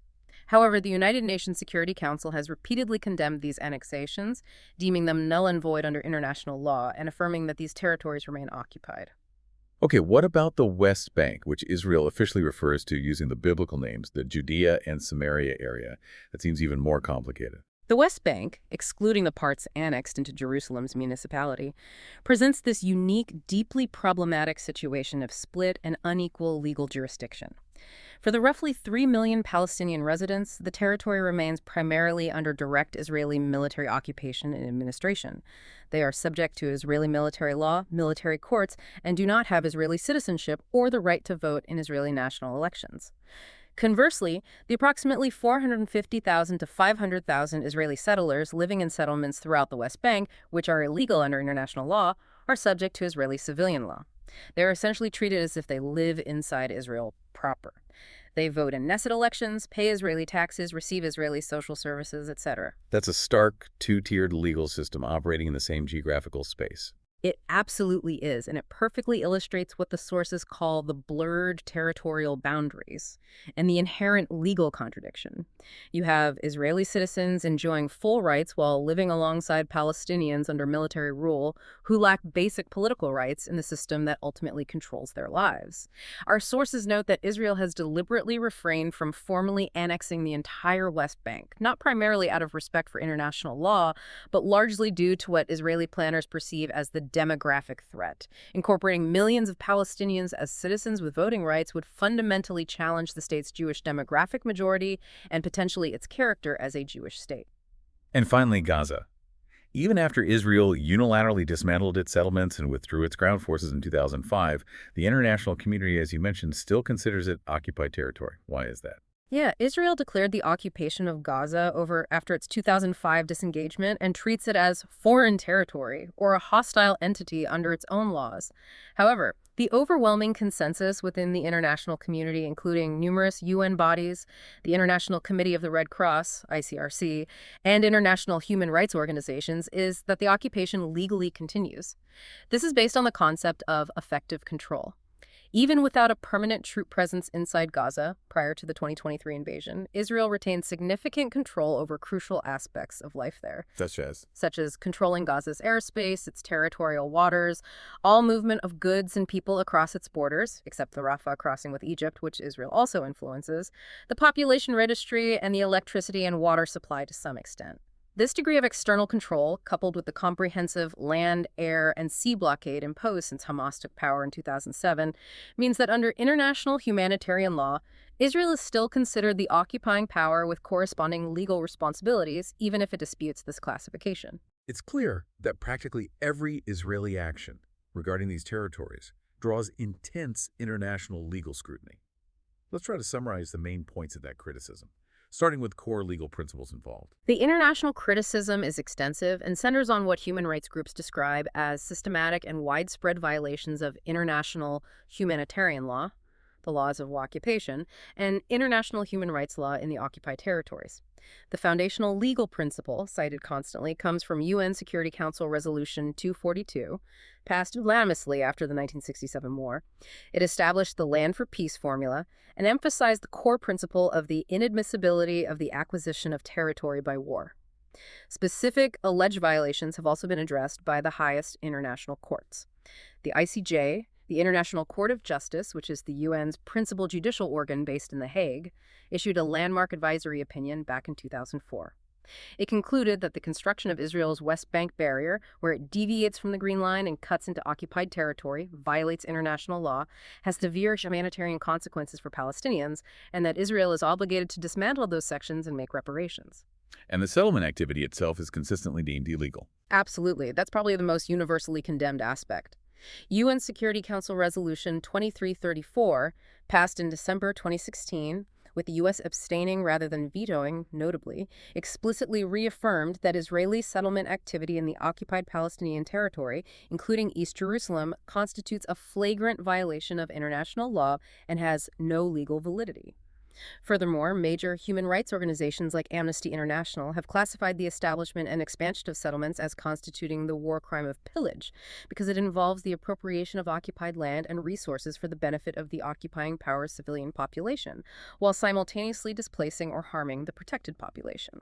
However, the United Nations Security Council has repeatedly condemned these annexations, deeming them null and void under international law and affirming that these territories remain occupied. Okay, what about the West Bank, which Israel officially refers to using the biblical names, the Judea and Samaria area? That seems even more complicated. The West Bank, excluding the parts annexed into Jerusalem's municipality, presents this unique, deeply problematic situation of split and unequal legal jurisdiction. For the roughly 3 million Palestinian residents, the territory remains primarily under direct Israeli military occupation and administration. They are subject to Israeli military law, military courts, and do not have Israeli citizenship or the right to vote in Israeli national elections. Conversely, the approximately 450,000 to 500,000 Israeli settlers living in settlements throughout the West Bank, which are illegal under international law, are subject to Israeli civilian law. They are essentially treated as if they live inside Israel proper. They vote in Knesset elections, pay Israeli taxes, receive Israeli social services, etc. That's a stark, two-tiered legal system operating in the same geographical space. It absolutely is, and it perfectly illustrates what the sources call the blurred territorial boundaries and the inherent legal contradiction. You have Israeli citizens enjoying full rights while living alongside Palestinians under military rule who lack basic political rights in the system that ultimately controls their lives. Our sources note that Israel has deliberately refrained from formally annexing the entire West Bank, not primarily out of respect for international law, but largely due to what Israeli planners perceive as the demographic threat. Incorporating millions of Palestinians as citizens with voting rights would fundamentally challenge the state's Jewish demographic majority and potentially its character as a Jewish state. And finally, Gaza. Even after Israel unilaterally dismantled its settlements and withdrew its ground forces in 2005, the international community, as you mentioned, still considers it occupied territory. Why is that? Yeah, Israel declared the occupation of Gaza after its 2005 disengagement and treats it as foreign territory or a hostile entity under its own laws. However, the overwhelming consensus within the international community, including numerous UN bodies, the International Committee of the Red Cross, ICRC, and international human rights organizations, is that the occupation legally continues. This is based on the concept of effective control. Even without a permanent troop presence inside Gaza prior to the 2023 invasion, Israel retained significant control over crucial aspects of life there. Such as controlling Gaza's airspace, its territorial waters, all movement of goods and people across its borders, except the Rafah crossing with Egypt, which Israel also influences, the population registry, and the electricity and water supply to some extent. This degree of external control, coupled with the comprehensive land, air, and sea blockade imposed since Hamas took power in 2007, means that under international humanitarian law, Israel is still considered the occupying power with corresponding legal responsibilities, even if it disputes this classification. It's clear that practically every Israeli action regarding these territories draws intense international legal scrutiny. Let's try to summarize the main points of that criticism, starting with core legal principles involved. The international criticism is extensive and centers on what human rights groups describe as systematic and widespread violations of international humanitarian law, the laws of occupation, and international human rights law in the occupied territories. The foundational legal principle, cited constantly, comes from UN Security Council Resolution 242, passed unanimously after the 1967 war. It established the Land for Peace formula and emphasized the core principle of the inadmissibility of the acquisition of territory by war. Specific alleged violations have also been addressed by the highest international courts. The ICJ, the International Court of Justice, which is the UN's principal judicial organ based in The Hague, issued a landmark advisory opinion back in 2004. It concluded that the construction of Israel's West Bank barrier, where it deviates from the Green Line and cuts into occupied territory, violates international law, has severe humanitarian consequences for Palestinians, and that Israel is obligated to dismantle those sections and make reparations. And the settlement activity itself is consistently deemed illegal. Absolutely. That's probably the most universally condemned aspect. UN Security Council Resolution 2334, passed in December 2016, with the U.S. abstaining rather than vetoing, notably, explicitly reaffirmed that Israeli settlement activity in the occupied Palestinian territory, including East Jerusalem, constitutes a flagrant violation of international law and has no legal validity. Furthermore, major human rights organizations like Amnesty International have classified the establishment and expansion of settlements as constituting the war crime of pillage because it involves the appropriation of occupied land and resources for the benefit of the occupying power's civilian population, while simultaneously displacing or harming the protected population.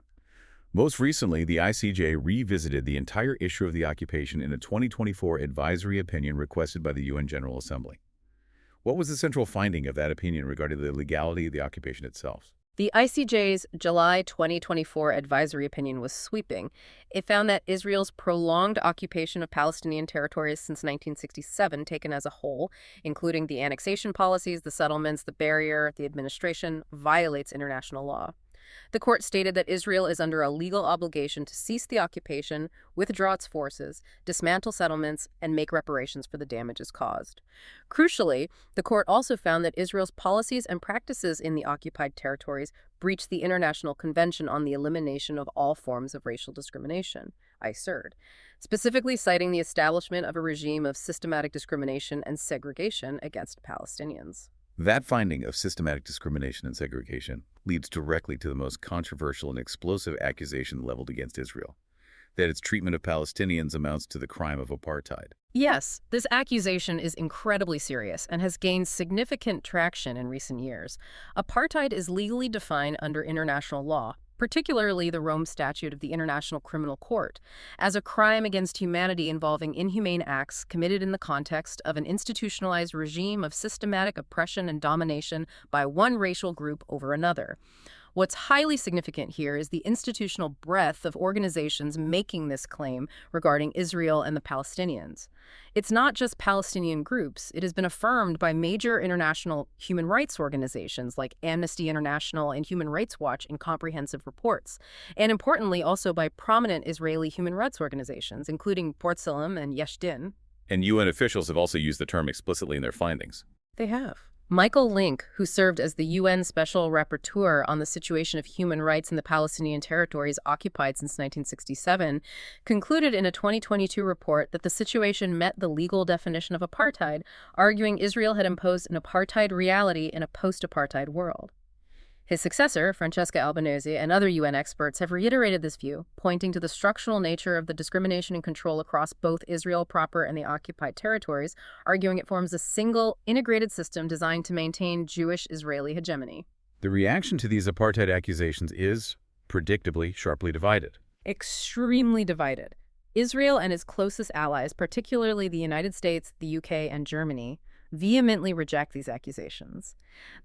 Most recently, the ICJ revisited the entire issue of the occupation in a 2024 advisory opinion requested by the UN General Assembly. What was the central finding of that opinion regarding the legality of the occupation itself? The ICJ's July 2024 advisory opinion was sweeping. It found that Israel's prolonged occupation of Palestinian territories since 1967, taken as a whole, including the annexation policies, the settlements, the barrier, the administration, violates international law. The court stated that Israel is under a legal obligation to cease the occupation, withdraw its forces, dismantle settlements, and make reparations for the damages caused. Crucially, the court also found that Israel's policies and practices in the occupied territories breach the International Convention on the Elimination of All Forms of Racial Discrimination, ICERD, specifically citing the establishment of a regime of systematic discrimination and segregation against Palestinians. That finding of systematic discrimination and segregation leads directly to the most controversial and explosive accusation leveled against Israel, that its treatment of Palestinians amounts to the crime of apartheid. Yes, this accusation is incredibly serious and has gained significant traction in recent years. Apartheid is legally defined under international law, particularly the Rome Statute of the International Criminal Court, as a crime against humanity involving inhumane acts committed in the context of an institutionalized regime of systematic oppression and domination by one racial group over another. What's highly significant here is the institutional breadth of organizations making this claim regarding Israel and the Palestinians. It's not just Palestinian groups. It has been affirmed by major international human rights organizations like Amnesty International and Human Rights Watch in comprehensive reports, and importantly also by prominent Israeli human rights organizations, including B'Tselem and Yesh Din. And UN officials have also used the term explicitly in their findings. They have. Michael Link, who served as the UN Special Rapporteur on the situation of human rights in the Palestinian territories occupied since 1967, concluded in a 2022 report that the situation met the legal definition of apartheid, arguing Israel had imposed an apartheid reality in a post-apartheid world. His successor, Francesca Albanese, and other UN experts have reiterated this view, pointing to the structural nature of the discrimination and control across both Israel proper and the occupied territories, arguing it forms a single, integrated system designed to maintain Jewish-Israeli hegemony. The reaction to these apartheid accusations is, predictably, sharply divided. Extremely divided. Israel and its closest allies, particularly the United States, the UK, and Germany, vehemently reject these accusations.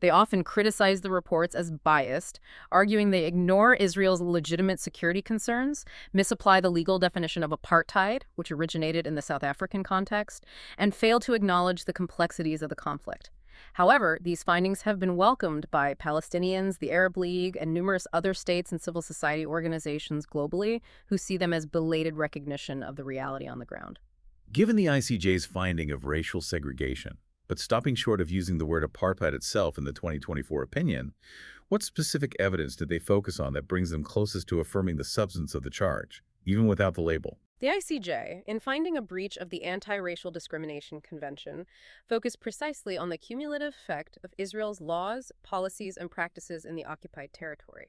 They often criticize the reports as biased, arguing they ignore Israel's legitimate security concerns, misapply the legal definition of apartheid, which originated in the South African context, and fail to acknowledge the complexities of the conflict. However, these findings have been welcomed by Palestinians, the Arab League, and numerous other states and civil society organizations globally who see them as belated recognition of the reality on the ground. Given the ICJ's finding of racial segregation, but stopping short of using the word apartheid itself in the 2024 opinion, what specific evidence did they focus on that brings them closest to affirming the substance of the charge, even without the label? The ICJ, in finding a breach of the Anti-Racial Discrimination Convention, focused precisely on the cumulative effect of Israel's laws, policies, and practices in the occupied territory.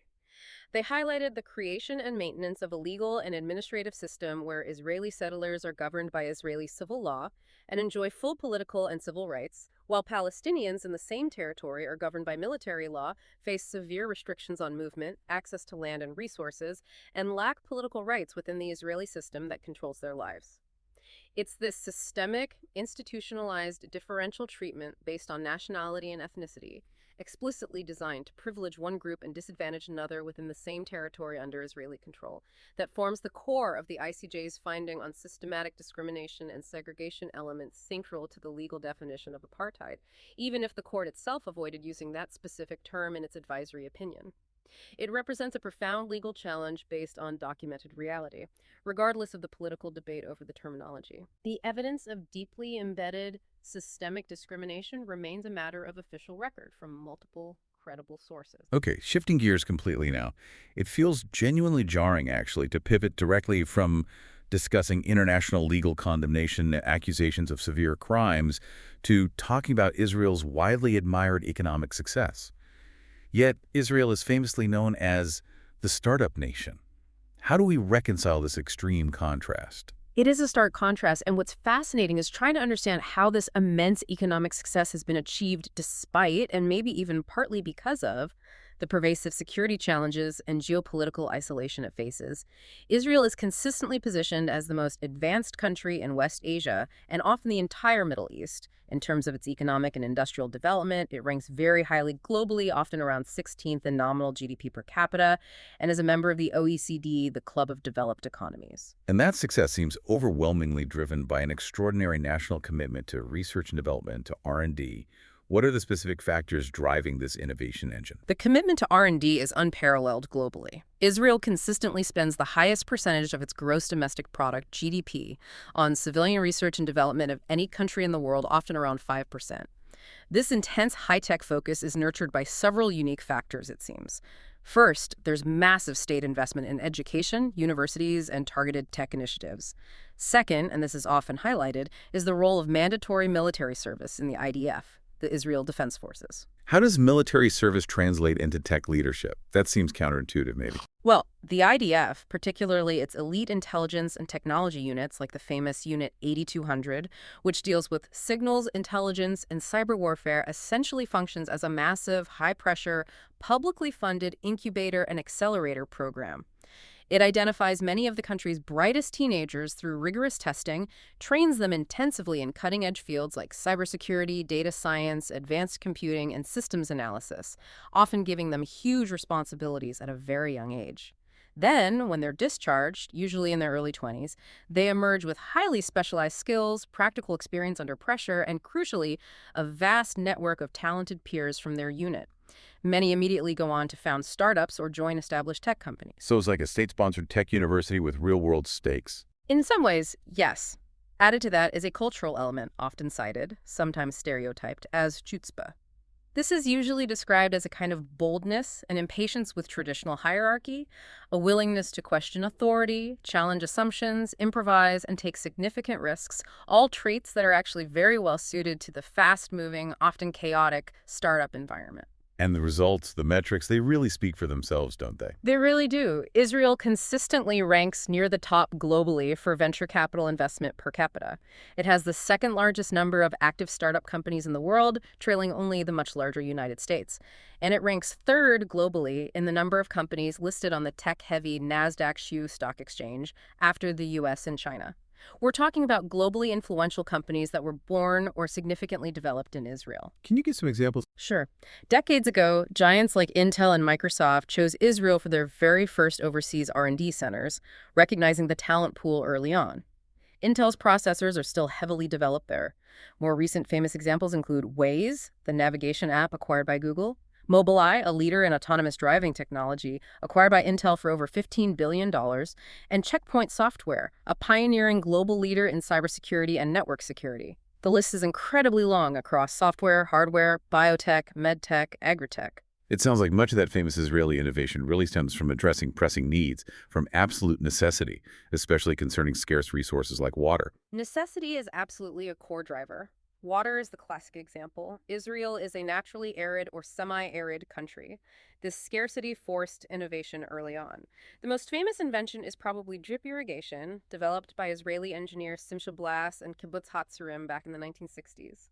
They highlighted the creation and maintenance of a legal and administrative system where Israeli settlers are governed by Israeli civil law and enjoy full political and civil rights, while Palestinians in the same territory are governed by military law, face severe restrictions on movement, access to land and resources, and lack political rights within the Israeli system that controls their lives. It's this systemic, institutionalized differential treatment based on nationality and ethnicity, explicitly designed to privilege one group and disadvantage another within the same territory under Israeli control, that forms the core of the ICJ's finding on systematic discrimination and segregation elements central to the legal definition of apartheid, even if the court itself avoided using that specific term in its advisory opinion. It represents a profound legal challenge based on documented reality, regardless of the political debate over the terminology. The evidence of deeply embedded systemic discrimination remains a matter of official record from multiple credible sources. Okay, shifting gears completely now. It feels genuinely jarring, actually, to pivot directly from discussing international legal condemnation, accusations of severe crimes, to talking about Israel's widely admired economic success. Yet, Israel is famously known as the startup nation. How do we reconcile this extreme contrast? It is a stark contrast, and what's fascinating is trying to understand how this immense economic success has been achieved despite, and maybe even partly because of, the pervasive security challenges and geopolitical isolation it faces. Israel is consistently positioned as the most advanced country in West Asia, and often the entire Middle East. In terms of its economic and industrial development, it ranks very highly globally, often around 16th in nominal GDP per capita, and is a member of the OECD, the Club of Developed Economies. And that success seems overwhelmingly driven by an extraordinary national commitment to research and development, to R&D. What are the specific factors driving this innovation engine? The commitment to R&D is unparalleled globally. Israel consistently spends the highest percentage of its gross domestic product, GDP, on civilian research and development of any country in the world, often around 5%. This intense high-tech focus is nurtured by several unique factors, it seems. First, there's massive state investment in education, universities, and targeted tech initiatives. Second, and this is often highlighted, is the role of mandatory military service in the IDF, the Israel Defense Forces. How does military service translate into tech leadership? That seems counterintuitive, maybe. Well, the IDF, particularly its elite intelligence and technology units like the famous Unit 8200, which deals with signals, intelligence, and cyber warfare, essentially functions as a massive, high-pressure, publicly funded incubator and accelerator program. It identifies many of the country's brightest teenagers through rigorous testing, trains them intensively in cutting-edge fields like cybersecurity, data science, advanced computing, and systems analysis, often giving them huge responsibilities at a very young age. Then, when they're discharged, usually in their early 20s, they emerge with highly specialized skills, practical experience under pressure, and crucially, a vast network of talented peers from their unit. Many immediately go on to found startups or join established tech companies. So it's like a state-sponsored tech university with real-world stakes. In some ways, yes. Added to that is a cultural element often cited, sometimes stereotyped, as chutzpah. This is usually described as a kind of boldness and impatience with traditional hierarchy, a willingness to question authority, challenge assumptions, improvise, and take significant risks, all traits that are actually very well suited to the fast-moving, often chaotic startup environment. And the results, the metrics, they really speak for themselves, don't they? They really do. Israel consistently ranks near the top globally for venture capital investment per capita. It has the second largest number of active startup companies in the world, trailing only the much larger United States. And it ranks third globally in the number of companies listed on the tech-heavy NASDAQ shoe stock exchange after the US and China. We're talking about globally influential companies that were born or significantly developed in Israel. Can you give some examples? Sure. Decades ago, giants like Intel and Microsoft chose Israel for their very first overseas R&D centers, recognizing the talent pool early on. Intel's processors are still heavily developed there. More recent famous examples include Waze, the navigation app acquired by Google, Mobileye, a leader in autonomous driving technology, acquired by Intel for over $15 billion, and Checkpoint Software, a pioneering global leader in cybersecurity and network security. The list is incredibly long across software, hardware, biotech, medtech, agritech. It sounds like much of that famous Israeli innovation really stems from addressing pressing needs, from absolute necessity, especially concerning scarce resources like water. Necessity is absolutely a core driver. Water is the classic example. Israel is a naturally arid or semi-arid country. This scarcity forced innovation early on. The most famous invention is probably drip irrigation, developed by Israeli engineers Simcha Blas and Kibbutz Hatzerim back in the 1960s.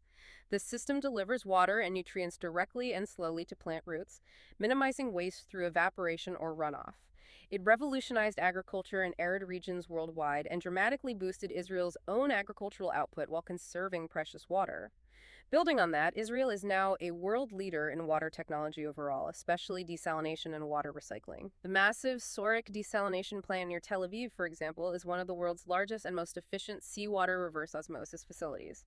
This system delivers water and nutrients directly and slowly to plant roots, minimizing waste through evaporation or runoff. It revolutionized agriculture in arid regions worldwide and dramatically boosted Israel's own agricultural output while conserving precious water. Building on that, Israel is now a world leader in water technology overall, especially desalination and water recycling. The massive Sorek desalination plant near Tel Aviv, for example, is one of the world's largest and most efficient seawater reverse osmosis facilities.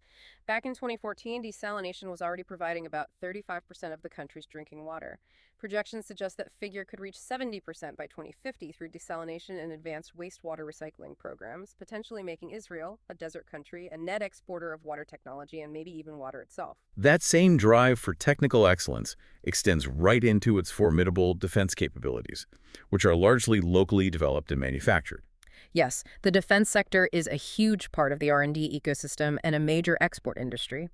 Back in 2014, desalination was already providing about 35% of the country's drinking water. Projections suggest that figure could reach 70% by 2050 through desalination and advanced wastewater recycling programs, potentially making Israel, a desert country, a net exporter of water technology and maybe even water itself. That same drive for technical excellence extends right into its formidable defense capabilities, which are largely locally developed and manufactured. Yes, the defense sector is a huge part of the R&D ecosystem and a major export industry.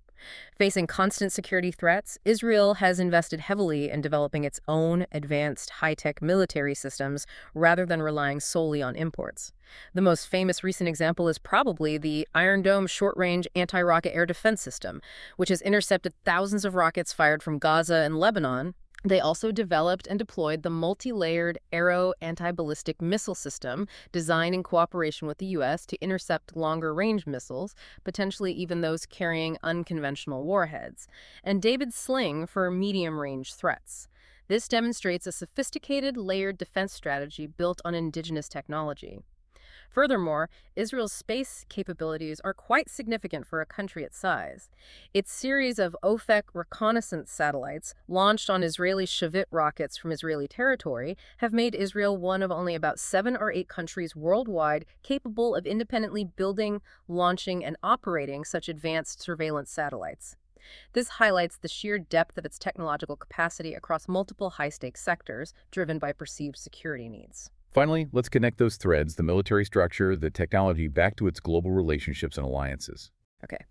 Facing constant security threats, Israel has invested heavily in developing its own advanced high-tech military systems rather than relying solely on imports. The most famous recent example is probably the Iron Dome short-range anti-rocket air defense system, which has intercepted thousands of rockets fired from Gaza and Lebanon. They also developed and deployed the multi-layered Arrow anti-ballistic missile system designed in cooperation with the U.S. to intercept longer-range missiles, potentially even those carrying unconventional warheads, and David's Sling for medium-range threats. This demonstrates a sophisticated layered defense strategy built on indigenous technology. Furthermore, Israel's space capabilities are quite significant for a country its size. Its series of OFEC reconnaissance satellites, launched on Israeli Shavit rockets from Israeli territory, have made Israel one of only about 7 or 8 countries worldwide capable of independently building, launching, and operating such advanced surveillance satellites. This highlights the sheer depth of its technological capacity across multiple high-stakes sectors, driven by perceived security needs. Finally, let's connect those threads, the military structure, the technology, back to its global relationships and alliances. Okay.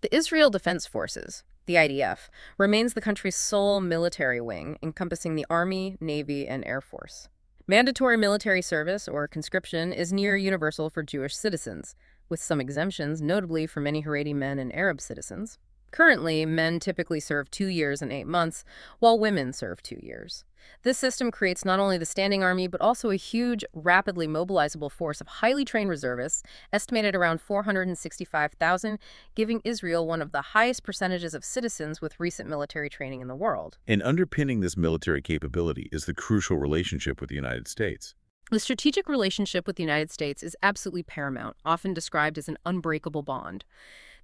The Israel Defense Forces, the IDF, remains the country's sole military wing, encompassing the Army, Navy, and Air Force. Mandatory military service, or conscription, is near universal for Jewish citizens, with some exemptions, notably for many Haredi men and Arab citizens. Currently, men typically serve 2 years and 8 months, while women serve 2 years. This system creates not only the standing army, but also a huge, rapidly mobilizable force of highly trained reservists, estimated around 465,000, giving Israel one of the highest percentages of citizens with recent military training in the world. And underpinning this military capability is the crucial relationship with the United States. The strategic relationship with the United States is absolutely paramount, often described as an unbreakable bond.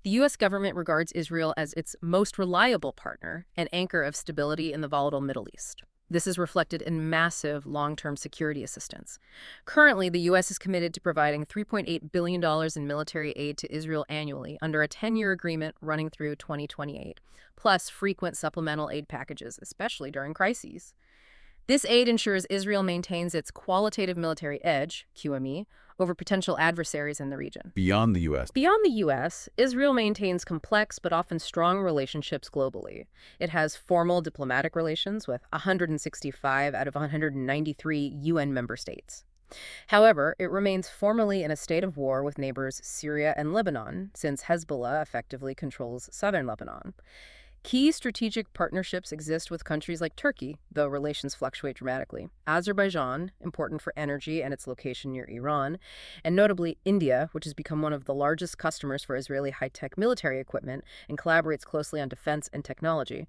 The U.S. government regards Israel as its most reliable partner and anchor of stability in the volatile Middle East. This is reflected in massive long-term security assistance. Currently, the U.S. is committed to providing $3.8 billion in military aid to Israel annually under a 10-year agreement running through 2028, plus frequent supplemental aid packages, especially during crises. This aid ensures Israel maintains its qualitative military edge, QME, over potential adversaries in the region. Beyond the U.S. Beyond the U.S., Israel maintains complex but often strong relationships globally. It has formal diplomatic relations with 165 out of 193 UN member states. However, it remains formally in a state of war with neighbors Syria and Lebanon, since Hezbollah effectively controls southern Lebanon. Key strategic partnerships exist with countries like Turkey, though relations fluctuate dramatically, Azerbaijan, important for energy and its location near Iran, and notably India, which has become one of the largest customers for Israeli high-tech military equipment and collaborates closely on defense and technology.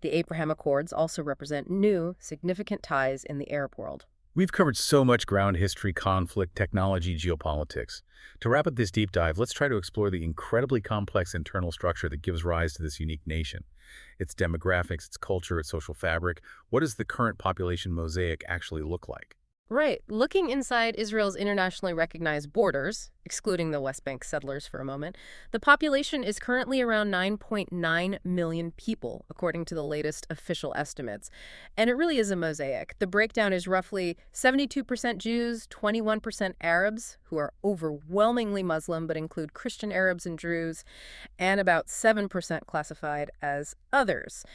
The Abraham Accords also represent new, significant ties in the Arab world. We've covered so much ground: history, conflict, technology, geopolitics. To wrap up this deep dive, let's try to explore the incredibly complex internal structure that gives rise to this unique nation. Its demographics, its culture, its social fabric. What does the current population mosaic actually look like? Right. Looking inside Israel's internationally recognized borders, excluding the West Bank settlers for a moment, the population is currently around 9.9 million people, according to the latest official estimates. And it really is a mosaic. The breakdown is roughly 72% Jews, 21% Arabs, who are overwhelmingly Muslim but include Christian Arabs and Druze, and about 7% classified as others.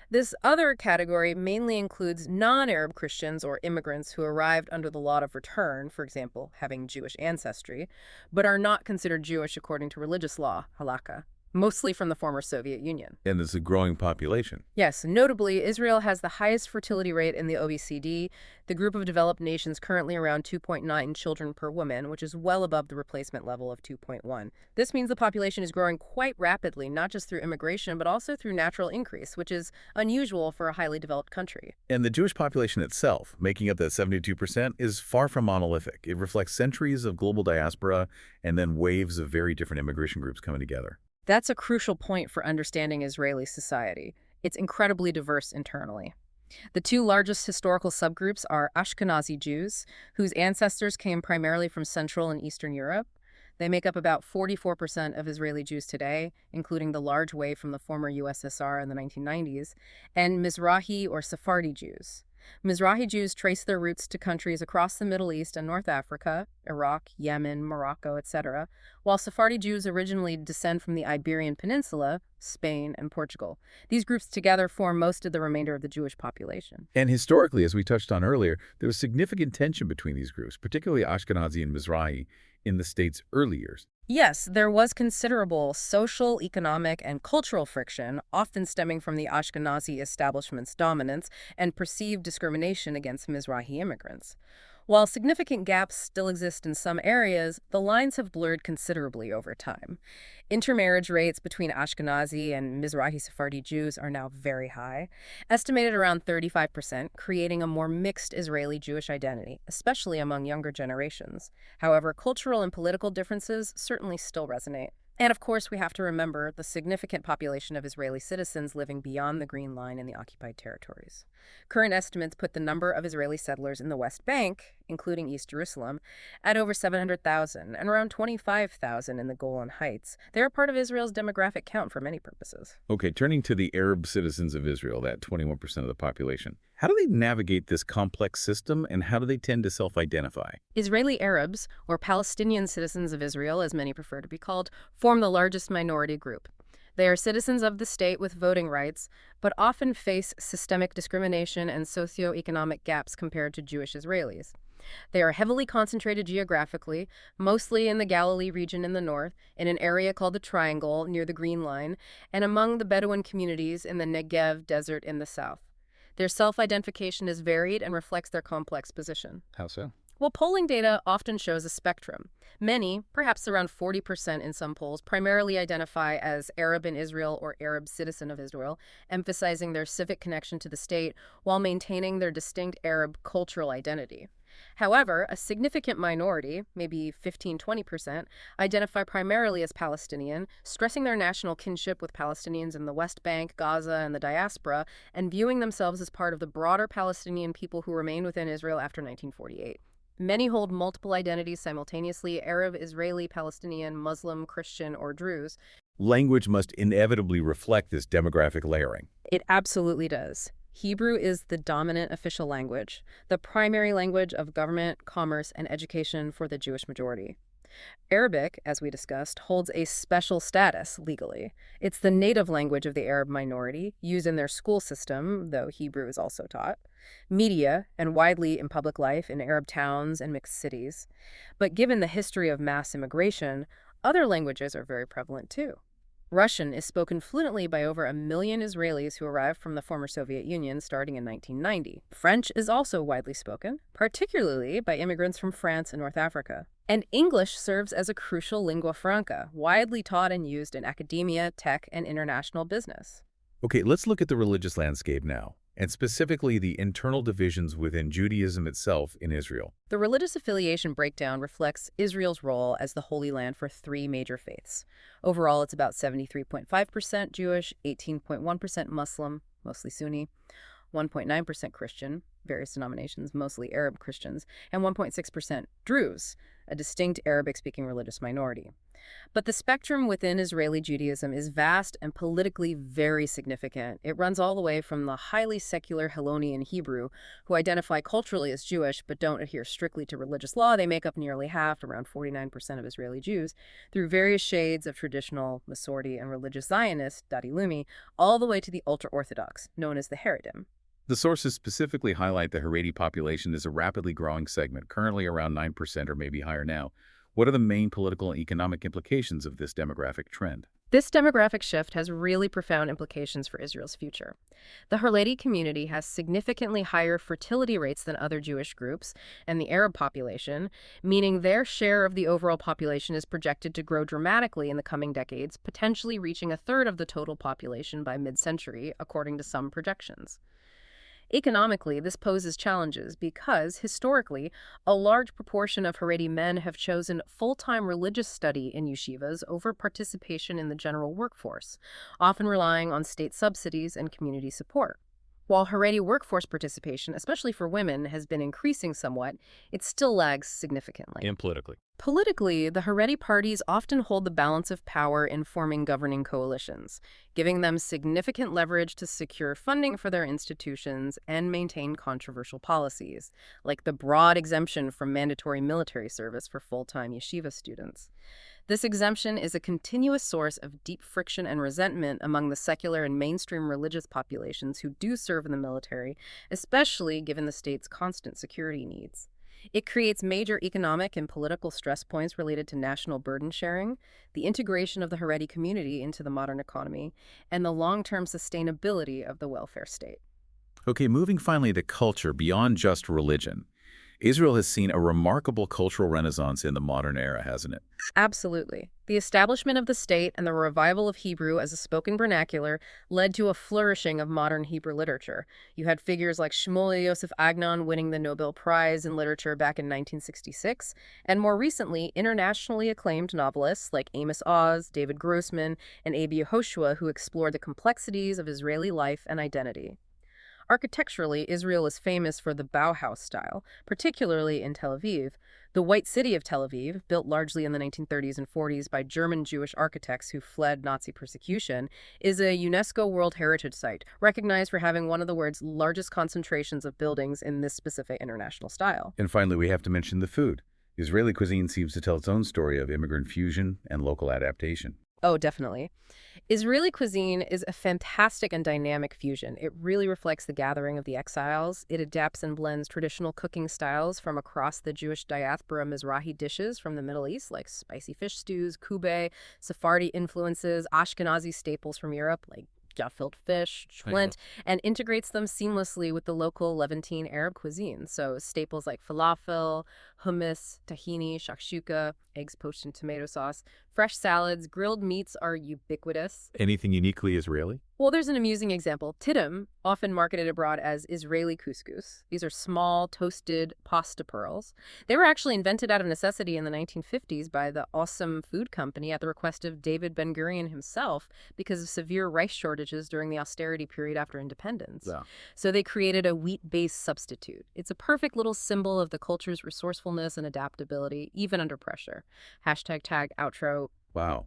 This other category mainly includes non-Arab Christians or immigrants who arrived under the law of return, for example, having Jewish ancestry, but are not considered Jewish according to religious law, halakha, mostly from the former Soviet Union. And there's a growing population. Yes, notably, Israel has the highest fertility rate in the OECD, the group of developed nations currently around 2.9 children per woman, which is well above the replacement level of 2.1. This means the population is growing quite rapidly, not just through immigration, but also through natural increase, which is unusual for a highly developed country. And the Jewish population itself, making up that 72%, is far from monolithic. It reflects centuries of global diaspora and then waves of very different immigration groups coming together. That's a crucial point for understanding Israeli society. It's incredibly diverse internally. The two largest historical subgroups are Ashkenazi Jews, whose ancestors came primarily from Central and Eastern Europe. They make up about 44% of Israeli Jews today, including the large wave from the former USSR in the 1990s, and Mizrahi or Sephardi Jews. Mizrahi Jews trace their roots to countries across the Middle East and North Africa, Iraq, Yemen, Morocco, etc., while Sephardi Jews originally descend from the Iberian Peninsula, Spain, and Portugal. These groups together form most of the remainder of the Jewish population. And historically, as we touched on earlier, there was significant tension between these groups, particularly Ashkenazi and Mizrahi, in the state's early years. Yes, there was considerable social, economic, and cultural friction, often stemming from the Ashkenazi establishment's dominance and perceived discrimination against Mizrahi immigrants. While significant gaps still exist in some areas, the lines have blurred considerably over time. Intermarriage rates between Ashkenazi and Mizrahi Sephardi Jews are now very high, estimated around 35%, creating a more mixed Israeli Jewish identity, especially among younger generations. However, cultural and political differences certainly still resonate. And of course, we have to remember the significant population of Israeli citizens living beyond the Green Line in the occupied territories. Current estimates put the number of Israeli settlers in the West Bank, including East Jerusalem, at over 700,000 and around 25,000 in the Golan Heights. They are part of Israel's demographic count for many purposes. Okay, turning to the Arab citizens of Israel, that 21% of the population. How do they navigate this complex system, and how do they tend to self-identify? Israeli Arabs, or Palestinian citizens of Israel, as many prefer to be called, form the largest minority group. They are citizens of the state with voting rights, but often face systemic discrimination and socioeconomic gaps compared to Jewish Israelis. They are heavily concentrated geographically, mostly in the Galilee region in the north, in an area called the Triangle near the Green Line, and among the Bedouin communities in the Negev desert in the south. Their self-identification is varied and reflects their complex position. How so? Well, polling data often shows a spectrum. Many, perhaps around 40% in some polls, primarily identify as Arab in Israel or Arab citizen of Israel, emphasizing their civic connection to the state while maintaining their distinct Arab cultural identity. However, a significant minority, maybe 15–20%, identify primarily as Palestinian, stressing their national kinship with Palestinians in the West Bank, Gaza, and the diaspora, and viewing themselves as part of the broader Palestinian people who remained within Israel after 1948. Many hold multiple identities simultaneously: Arab, Israeli, Palestinian, Muslim, Christian, or Druze. Language must inevitably reflect this demographic layering. It absolutely does. Hebrew is the dominant official language, the primary language of government, commerce, and education for the Jewish majority. Arabic, as we discussed, holds a special status legally. It's the native language of the Arab minority, used in their school system, though Hebrew is also taught, media, and widely in public life in Arab towns and mixed cities. But given the history of mass immigration, other languages are very prevalent too. Russian is spoken fluently by over 1 million Israelis who arrived from the former Soviet Union starting in 1990. French is also widely spoken, particularly by immigrants from France and North Africa. And English serves as a crucial lingua franca, widely taught and used in academia, tech, and international business. Okay, let's look at the religious landscape now, and specifically the internal divisions within Judaism itself in Israel. The religious affiliation breakdown reflects Israel's role as the Holy Land for 3 major faiths. Overall, it's about 73.5% Jewish, 18.1% Muslim, mostly Sunni, 1.9% Christian, various denominations, mostly Arab Christians, and 1.6% Druze, a distinct Arabic-speaking religious minority. But the spectrum within Israeli Judaism is vast and politically very significant. It runs all the way from the highly secular Hellenian Hebrew, who identify culturally as Jewish but don't adhere strictly to religious law. They make up nearly half, around 49% of Israeli Jews, through various shades of traditional Masorti and religious Zionist, Dadi Leumi, all the way to the ultra-Orthodox, known as the Haredim. The sources specifically highlight the Haredi population as a rapidly growing segment, currently around 9% or maybe higher now. What are the main political and economic implications of this demographic trend? This demographic shift has really profound implications for Israel's future. The Haredi community has significantly higher fertility rates than other Jewish groups and the Arab population, meaning their share of the overall population is projected to grow dramatically in the coming decades, potentially reaching 1/3 of the total population by mid-century, according to some projections. Economically, this poses challenges because, historically, a large proportion of Haredi men have chosen full-time religious study in yeshivas over participation in the general workforce, often relying on state subsidies and community support. While Haredi workforce participation, especially for women, has been increasing somewhat, it still lags significantly. And politically. Politically, the Haredi parties often hold the balance of power in forming governing coalitions, giving them significant leverage to secure funding for their institutions and maintain controversial policies, like the broad exemption from mandatory military service for full-time yeshiva students. This exemption is a continuous source of deep friction and resentment among the secular and mainstream religious populations who do serve in the military, especially given the state's constant security needs. It creates major economic and political stress points related to national burden sharing, the integration of the Haredi community into the modern economy, and the long-term sustainability of the welfare state. Okay, moving finally to culture beyond just religion. Israel has seen a remarkable cultural renaissance in the modern era, hasn't it? Absolutely. The establishment of the state and the revival of Hebrew as a spoken vernacular led to a flourishing of modern Hebrew literature. You had figures like Shmuel Yosef Agnon winning the Nobel Prize in Literature back in 1966, and more recently, internationally acclaimed novelists like Amos Oz, David Grossman, and Abi Yehoshua who explored the complexities of Israeli life and identity. Architecturally, Israel is famous for the Bauhaus style, particularly in Tel Aviv. The White City of Tel Aviv, built largely in the 1930s and 40s by German Jewish architects who fled Nazi persecution, is a UNESCO World Heritage Site, recognized for having one of the world's largest concentrations of buildings in this specific international style. And finally, we have to mention the food. Israeli cuisine seems to tell its own story of immigrant fusion and local adaptation. Oh, definitely. Israeli cuisine is a fantastic and dynamic fusion. It really reflects the gathering of the exiles. It adapts and blends traditional cooking styles from across the Jewish diaspora, Mizrahi dishes from the Middle East, like spicy fish stews, kube, Sephardi influences, Ashkenazi staples from Europe, like gefilte fish, shlint, and integrates them seamlessly with the local Levantine Arab cuisine. So staples like falafel, hummus, tahini, shakshuka, eggs poached in tomato sauce, fresh salads, grilled meats are ubiquitous. Anything uniquely Israeli? Well, there's an amusing example. Tiddim, often marketed abroad as Israeli couscous. These are small, toasted pasta pearls. They were actually invented out of necessity in the 1950s by the Awesome Food Company at the request of David Ben-Gurion himself because of severe rice shortages during the austerity period after independence. Yeah. So they created a wheat-based substitute. It's a perfect little symbol of the culture's resourcefulness and adaptability, even under pressure. #tag outro. Wow.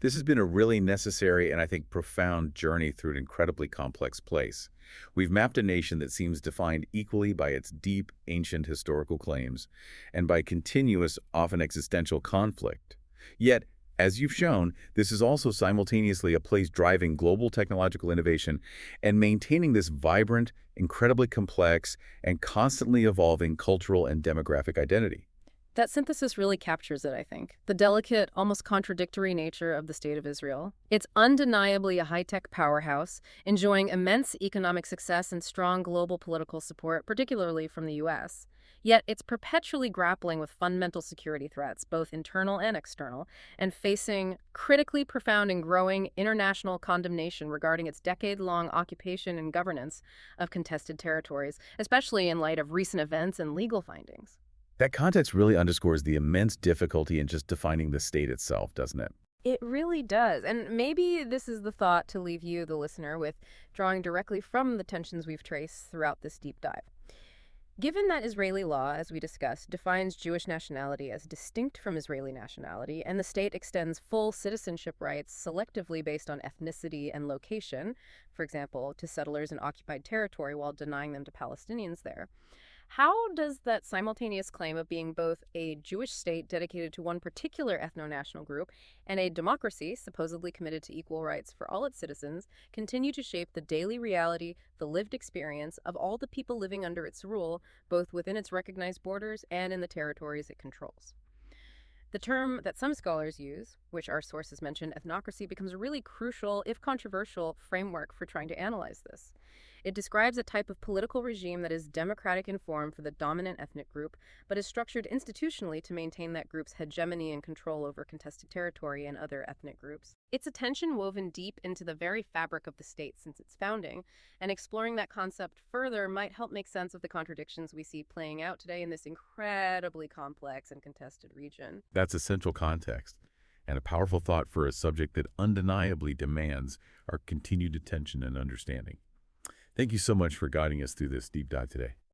This has been a really necessary and I think profound journey through an incredibly complex place. We've mapped a nation that seems defined equally by its deep, ancient historical claims and by continuous, often existential conflict. Yet, as you've shown, this is also simultaneously a place driving global technological innovation and maintaining this vibrant, incredibly complex, and constantly evolving cultural and demographic identity. That synthesis really captures it, I think. The delicate, almost contradictory nature of the State of Israel. It's undeniably a high-tech powerhouse, enjoying immense economic success and strong global political support, particularly from the U.S. Yet it's perpetually grappling with fundamental security threats, both internal and external, and facing critically profound and growing international condemnation regarding its decade-long occupation and governance of contested territories, especially in light of recent events and legal findings. That context really underscores the immense difficulty in just defining the state itself, doesn't it? It really does. And maybe this is the thought to leave you, the listener, with drawing directly from the tensions we've traced throughout this deep dive. Given that Israeli law, as we discussed, defines Jewish nationality as distinct from Israeli nationality, and the state extends full citizenship rights selectively based on ethnicity and location, for example, to settlers in occupied territory while denying them to Palestinians there, how does that simultaneous claim of being both a Jewish state dedicated to one particular ethno-national group and a democracy supposedly committed to equal rights for all its citizens continue to shape the daily reality, the lived experience of all the people living under its rule, both within its recognized borders and in the territories it controls? The term that some scholars use, which our sources mention, ethnocracy, becomes a really crucial, if controversial, framework for trying to analyze this. It describes a type of political regime that is democratic in form for the dominant ethnic group, but is structured institutionally to maintain that group's hegemony and control over contested territory and other ethnic groups. It's a tension woven deep into the very fabric of the state since its founding, and exploring that concept further might help make sense of the contradictions we see playing out today in this incredibly complex and contested region. That's essential context and a powerful thought for a subject that undeniably demands our continued attention and understanding. Thank you so much for guiding us through this deep dive today.